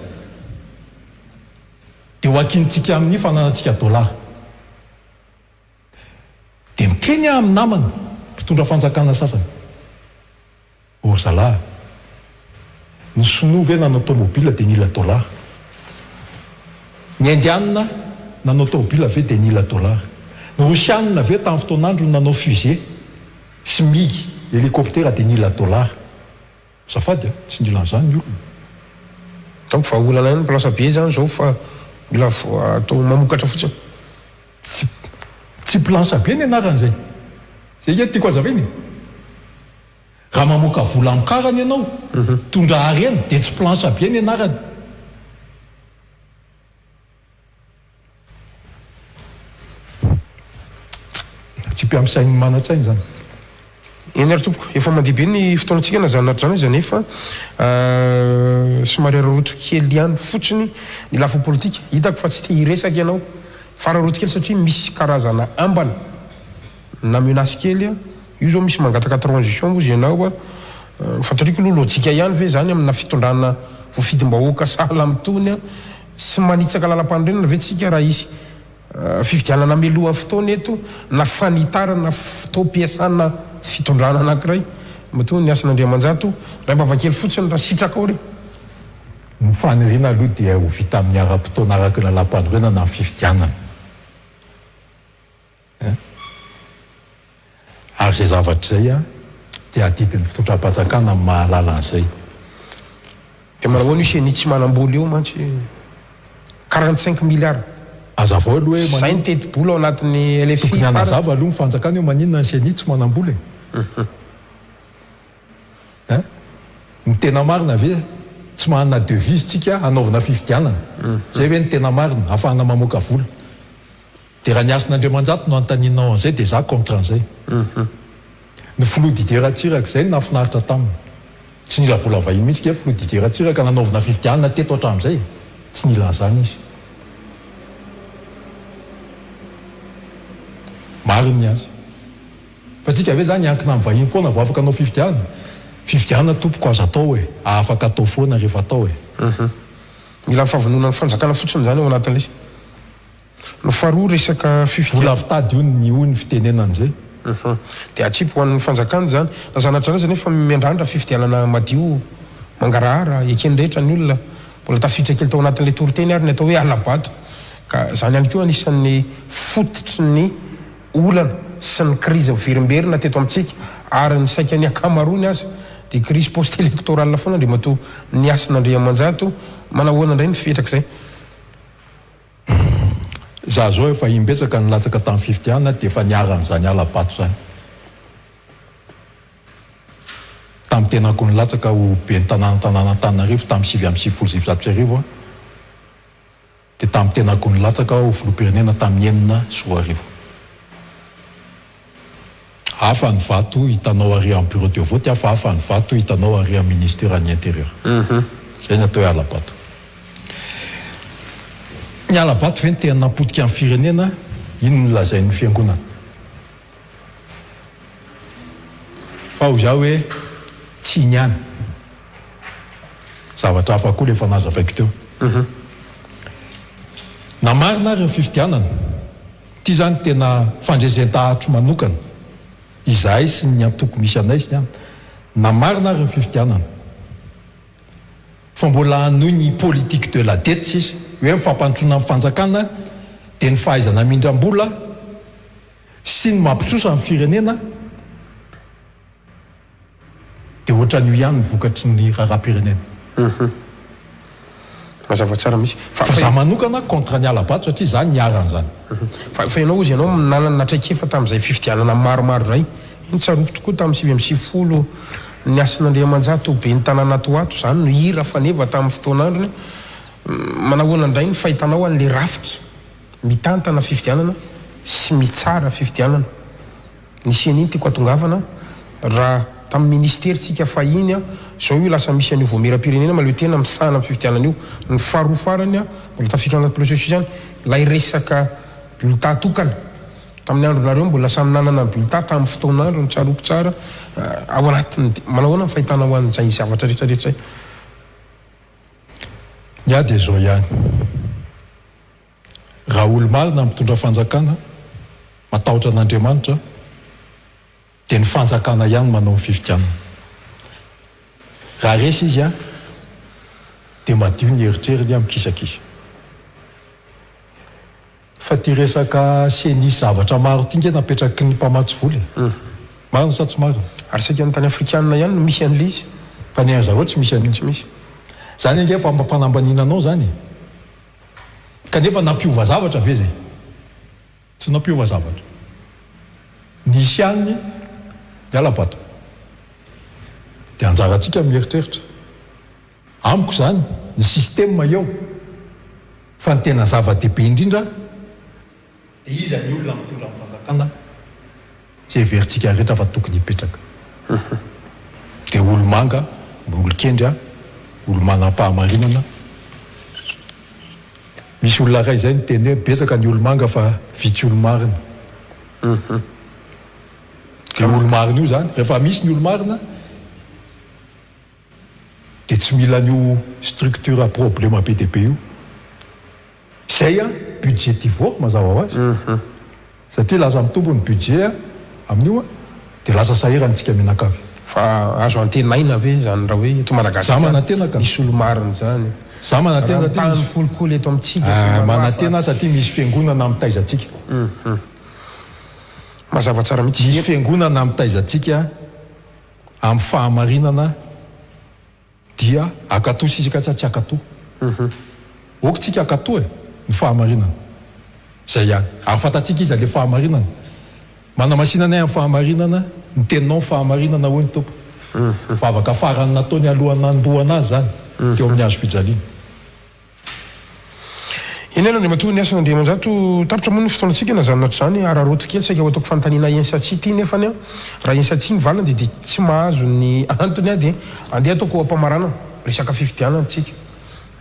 dia ho akintsika amin'ny fananantsika dolara dia miteny amin'ny namany mpitondra fanjakana sasany orzalahy ny sonovy hoe nanao tomobila dia nila dolara ny indianina nanao tomobila ave dia nila dolara ny rosianina ave tamin'ny fotoanandro nanao fusée sy migy hélicoptera dia nila dolara zafady tsy nila an'izany ny olona donc fa olana ny place be zany zao fa mila atao mamokatra fotsiny tsy planche be ny anaran'izay zay ke tiako azaveny raha mamoaka vola aminkarany ianao tondra arena dia tsy planche be ny anarany tsy mpiamisainy mana-tsainy zany eny ary tompoko efa mandehibe ny fotoanantsika na zanatra zany izy nefa somary araroto kely ihany fotsiny ny lafo politika hitako fa tsy te hiresaka ianao fa araroto kely satria misy karazana ambana na menace kely io zao misy mangataka transition moa izy ianao fantariko aloha lojika ihany ve zany amina fitondrana voafidim-bahoaka sahala mitony tsy manitsaka lalam-pandrenana ve tsika raha isy fividianana melohan'ny fotoana eto na fanitarana fotoam-piasana fitondrana anankiray matony ny asan'Andriamanjato raha mba vakely fotsiny raha sitraka ao re ny faniriana aloha dia ho vita amin'ny ara-potoana araka lalam-pandrenana na ny fividianana ary zay zavatra zay dia adidin'ny fitondram-panjakana amin'ny mahalala an'izay dia manao hoany isy ny tsy manam-bola eo mantsy 45 milliards azavao aloha hoe zay ny teti-bola ao anatin'ny LFI tokony anazava aloha ny fanjakana eo maninona ny seni tsy manam-bola ny tena marina ave tsy manana devise tsika anaovana fividianana zay hoe ny tena marina ahafahana mamoaka vola dia raha ny asin'Andriamanjato no antaninao an'izay dia za contre an'izay ny flou dideratsiraka zay no nafinaritra taminy tsy nila vola vahiny mihitsy ke flou dideratsiraka nanaovana fividianana teto hatramin'izay tsy nila an'izany izy mariny azy fa tsika ave zany ankina amin'ny vahiny foana vao afaka anao fividianana tompoko azo atao hoe afaka atao foana rehefa atao hoe mila fahavonona ny fanjakana fotsiny zany ao anatin'ilay no faharoa resaka vola fitady io ny hoy ny fitenenan'izay dia atsipo ho an'ny fanjakana zany na zanatra anazy nefa miandrandra fividianana madio mangarahara ekeny rehetra ny olona mbola tafiditra kely tao anatin'ilay toroteny ary ny atao hoe alabato ka zany ihany koa anisan'ny fototry ny olana sy ny krizy miverimberina teto amintsika ary ny saika ny akamarony azy dia crise post électorale foana dia mato ny asin'Andriamanjato manahoana indray ny fipetraka izay za zao efa imbetsaka nylatsaka tamin'ny fividianana dia efa niaran'izany alabato zany tamin'ny tenako nylatsaka ho be ny tanànantanànantanarivo tamin'ny 7 dia tamin'ny tenako nylatsaka ho filopirenena tamin'ny 9 hafa ny vato hitanao ary amin'ny bureau de vote hafa ny vato hitanao ary amin'ny ministère ny intérieur zay ny atao hoe alabato ny alabato ve ny tena napotika amin'ny firenena ino ny lazain'ny fiangonana fa ho za hoe tsy niany zavatra hafa koa le efa nazavaiko teo namarina ary ny fifidianana ty zany tena fandrezentahatro manokana izahay sy ny antoko misy anay sy ny any namarina ary ny fifidianana fa mbola anoy ny politique de la dette sisy hoe mifampantrona amin'ny fanjakana dia ny fahaizana mindram-bola sy ny mampitrosa amin'ny firenena dia ohatra n'io ihany ny vokatry ny raharam-pirenena mazava tsara misy fa za manokana contre ny alabato satria za niaran'izany fa ianao izy ianao nanana natraikefa tamin'izay fifidianana maromaro zay iny tsaroako tokoa tamin'ny 50 ny asan'Andriamanjato be ny tanàna atoato zany no hira faneva tamin'ny fotoan'androny manahoana indray ny fahitanao an'le rafiky mitantana fifidianana sy mitsara fifidianana nisy an'iny tiako atongavana raha tamin'ny ministeritsika fahiny zao io lasa misy an'io voamera-pirenena maloha tena misahana amin'ny fifidianana io ny faharoa farany mbola tafiditra anaty processus zany lay resaka bulletin tokana tamin'ny andronareo mbola samy nanana bulletin tamin'ny fotoan'andro ny tsaroko tsara ao anatiny manahoana ny fahitana ho an'izay zavatra rehetrarehetra ny ady zao ihany raha olo-marina mitondra fanjakana matahotra an'Andriamanitra dia ny fanjakana ihany manao ny fifidianana raha resy izy dia madio ny eritreriny mikisakisa fa ty resaka senisy zavatra maro ty nge napetraky ny mpamatsy voly marina sa tsy marina ary saka ny tany afrikanina ihany no misy an'le izy fa ny an'zareo tsy misy an'io tsy misy zany ange fa mampanambaninanao zany kanefa nampiova zavatra ve zay tsy nampiova zavatra nisy any ny alabato dia anjarantsika mieritreritra amiko zany ny système eo fa ny tena zava-dehibe indrindra dia izy ny olona mitondra amin'ny fanjakana zay veritsika rehetra fa tokony hipetraka dia olo-manga olo-kendry olo manam-pahamarinana misy olona ray zay ny teny hoe betsaka ny olo-manga fa vitsy olo-marina dia olo-marina io zany rehefa misy ny olo-marina dia tsy mila n'io structure problème be dia be io zay budgetivore mazava ho azy satria lasa mitombo ny budget amin'io dia lasa saherantsika menakavy fa azo antenaina ve zany raha hoe eto Madagasikara za manantena misy olo-marina zany za manantena tany folikoly eto amintsika manantena satria misy fiangonana amin'ny taizantsika mazava tsara mihitsy misy fiangonana amin'ny taizantsika amin'ny fahamarinana dia akatò sisika tsy akatò okotsika akatò ny fahamarinana zay ihany ary fantatsika izy le fahamarinana manamasinanay amin'ny fahamarinana ny teninao fahamarinana hoe ny tompo fa avaka farany nataony alohana andohana azy zany teo amin'ny azo fijaliana eny ena andria matoa ny asan'Andriamanjato tapitra moa ny fotoanatsika nazanonatro zany araroto kely saika ho ataoko fanontaniana ensatsia ty nefany raha ensatsia ny valina dia tsy mahazo ny antony dia andeha ataoko ampamarana resaka fifidianana antsika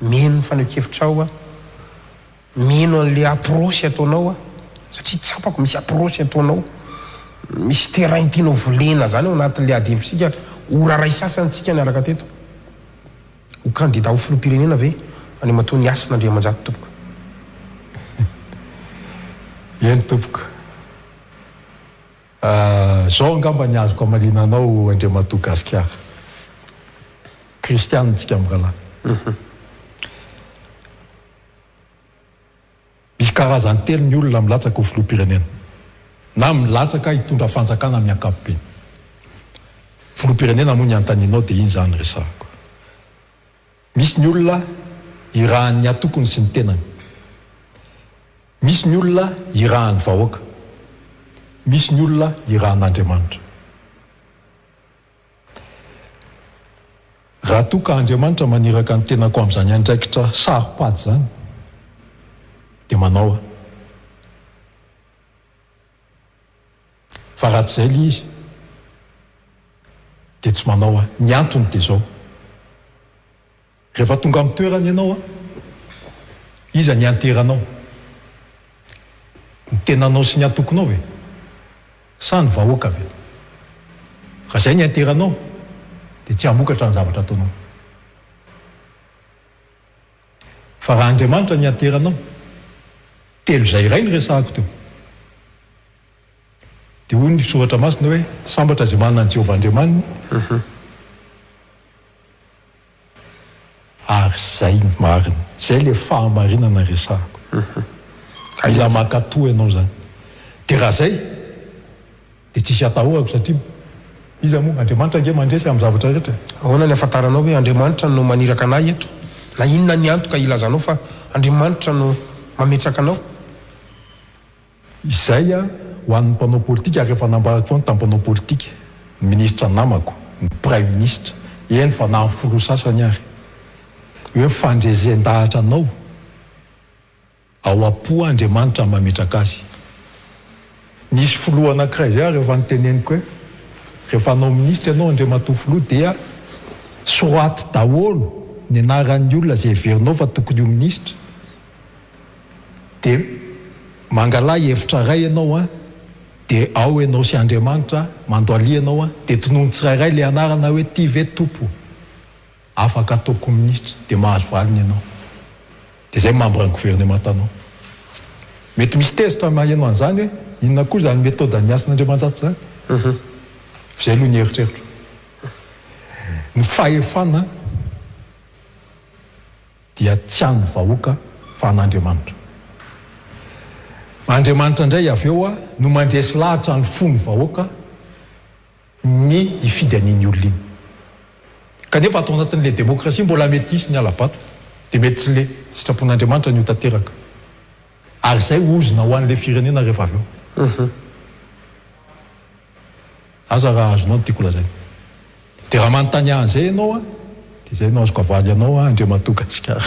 mino ny faneho-kevitra ao mino an'le approche ataonao satria tsapako misy approche ataonao misy terrain tianao volena zany ao anatin'le adevitsika oraray sasantsika ny araka teto ho kandida ho filoham-pirenena ve any matoa ny asan'Andriamanjato tompoko eny tompoka zao angamba ny azoko amalinanao Andriamatoa Gasikara kristianitsika amin'ny rahalahy misy karazany telo ny olona milatsaka ho filoham-pirenena na milatsaka hitondra fanjakana amin'ny ankapobeny filoham-pirenena moa ny antanianao dia iny zany resahako misy ny olona irahan'ny atokony sy ny tenany misy ny olona irahan'ny vahoaka misy ny olona irahan'Andriamanitra raha toa ka Andriamanitra maniraka ny tenako amin'izany andraikitra saropady zany dia manao fa raha tsy zay le izy dia tsy manao ny antony dia zao rehefa tonga amin'ny toerany ianao iza ny anteranao ny tenanao sy ny atokonao ve sa ny vahoaka ve raha zay ny anteranao dia tsy hamokatra ny zavatra ataonao fa raha andriamanitra ny ateranao telo zay iray ny resahako teo dia hoy ny soratra masina hoe sambatra zay manana ny Jehovahandriamaniny ary zay marina zay le fahamarinana resahako mila makatoa ianao zany dia raha zay dia tsisy atahorako satria iza moa Andriamanitra nge mandresy amin'ny zavatra rehetra ahoana ny afantaranao hoe Andriamanitra no maniraka anay eto na inona ny antoka ilazanao fa Andriamanitra no mametraka anao izay ho an'ny mpanao politika ary rehefa nambarako foana tamin'ny mpanao politika ny ministra namako ny prime ministre eny fa na folo sasany ary hoe fandrezendahatra anao ao apo Andriamanitra mametraka azy nisy filoha anankiray zay rehefa niteneniko hoe rehefa anao ministra ianao andriamatoa filoha dia soraty daholo ny anaran'ny olona zay heverinao fa tokony ho ministra dia mangalahy hevitra ray ianao dia ao ianao sy Andriamanitra mandoalia ianao dia tonono tsirairay le anarana hoe ty ve tompo afaka ataoko ministra dia mahazo valiny ianao dia zay membre ny gouvernement anao mety misy tezitra maheno an'izany hoe inona koa zany méthode ny asan'Andriamanitra zany zay aloha ny eritreritro ny fahefana dia tsy an'ny vahoaka fa an'Andriamanitra Andriamanitra indray avy eo no mandresy lahatra ny fony vahoaka ny ifidy an'iny olona iny kanefa atao anatin'le demokrasia mbola mety isy ny alabato dia mety tsy le sitrapon'Andriamanitra ny ho tanteraka ary zay ozona ho an'le firenena rehefa avy eo aza raha azonao ny tiako lazay dia raha manontany an'izay ianao dia zay no azoko avaly ianao Andriamatoa Gasikara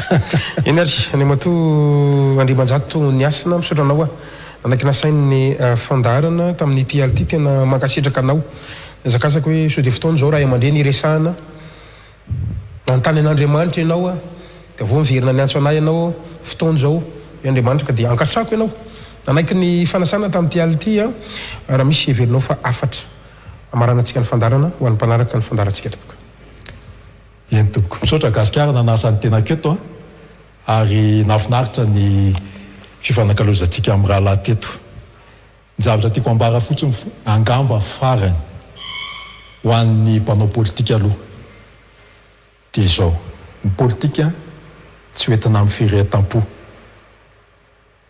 eny ary Andriamatoa Andriamanjato ny asina misaotra anao nanaiky nasainy ny fandarana tamin'ny tialy ty tena mankasitraka anao zakasaka hoe so dia fotoana zao raha aman-dreny iresahana nanontany an'Andriamanitra ianao dia vo miverina ny antso anay ianao fotoana zao Andriamanitra ka dia ankatrako ianao nanaiky ny fanasana tamin'ny tialy ty raha misy heverinao fa afatra amaranantsika ny fandarana ho an'ny mpanaraka ny fandarantsika topoka eny tompoko misaotra Gasikara nanasa ny tena keto ary nafinaritra ny fifanakalozantsika amin'ny raha lahteto ny zavatra tiako ambara fotsiny angamba farany ho an'ny mpanao politika aloha dia izao ny politika tsy hoentina amin'ny firehetam-po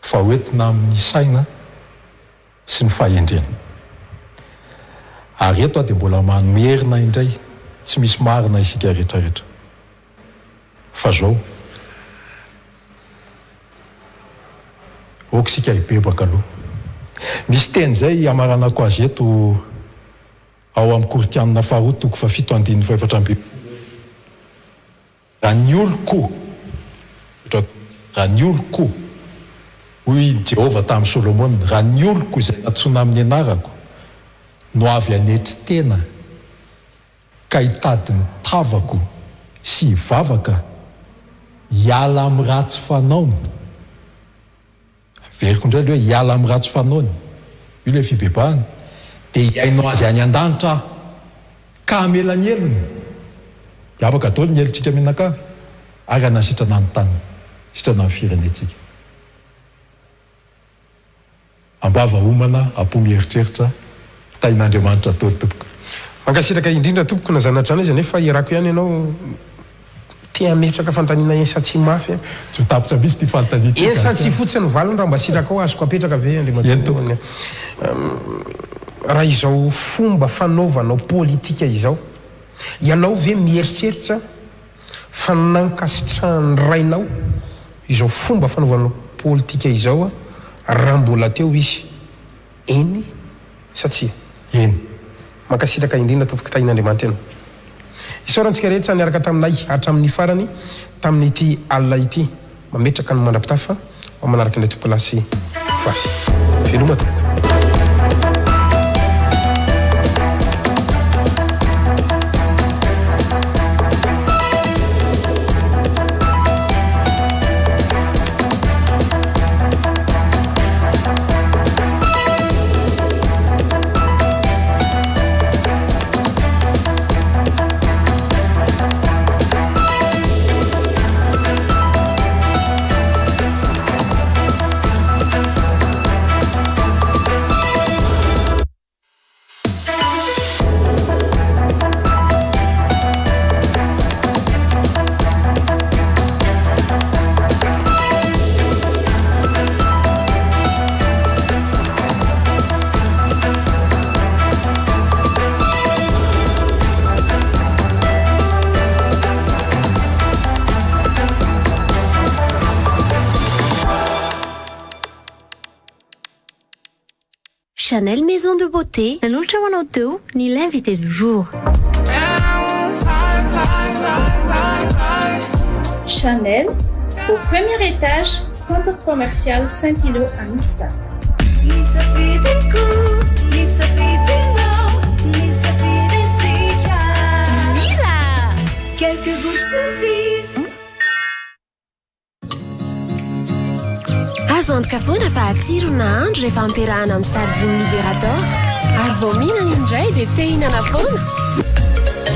fa hoentina amin'ny saina sy ny fahendrena ary eto dia mbola mamerina indray tsy misy marina isika rehetrarehetra fa zao oka isika hibebaka aloha misy teny zay amaranako azy eto ao amin'ny Koritianina faharoa toko fa 7:7 raha ny oloko raha ny oloko hoy Jehova tamin'ny Solomona raha ny oloko izay natsoina amin'ny anarako no avy anetry tena ka hitady ny tavako sy hivavaka hiala amin'ny ratsy fanaony veriko indray le hoe hiala amin'ny ratsy fanaony io le fibebahana dia hiainao azy any an-danitra ka amela ny elony dia afaka atao ny elontsika menakavy ary anasitrana ny tany sitrana ny firenentsika ambava homana ampomieritreritra tain'Andriamanitra atao tompoko mankasitraka indrindra tompoko na zanatrana izy nefa iarako ihany ianao tia metraka fantaniana ensa tsy mafy tsy tapitra misy ty fantania ensa tsy fotsiny valiny raha mba sitraka ao azoko apetraka ve Andriamanitra raha izao fomba fanaovanao politika izao ianao ve mieritreritra fa nankasitrahany rainao izao fomba fanaovanao politika izao raha mbola teo izy eny satria eny mankasitraka indrindra tompoko tain'Andriamanitra eny isaorantsika rehetra niaraka taminay hatramin'ny farany tamin'ity alina ity mametraka ny mandrapitafa ao manaraka indray tompolasy vavy veloma tompoko Chanel Maison de Beauté nanolotra ho anao teo ny l'invité du jour. Chanel, au premier étage, centre commercial Saint-Hilo à Muscat. Mila! Quelques gouttes suffisent. Azo antoka foana fa atsirona andro rehefa ampiarahana amin'ny sardine libérateur ary vao mihinana indray dia te hihinana foana.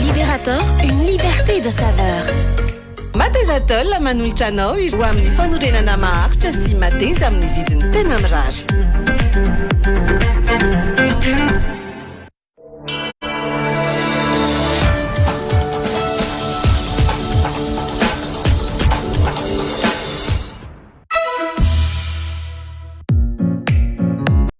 Libérateur, une liberté de saveur. Mateza Atoll manolotra anao ho amin'ny fanorenana maharitra sy mateza amin'ny vidiny tena mirary.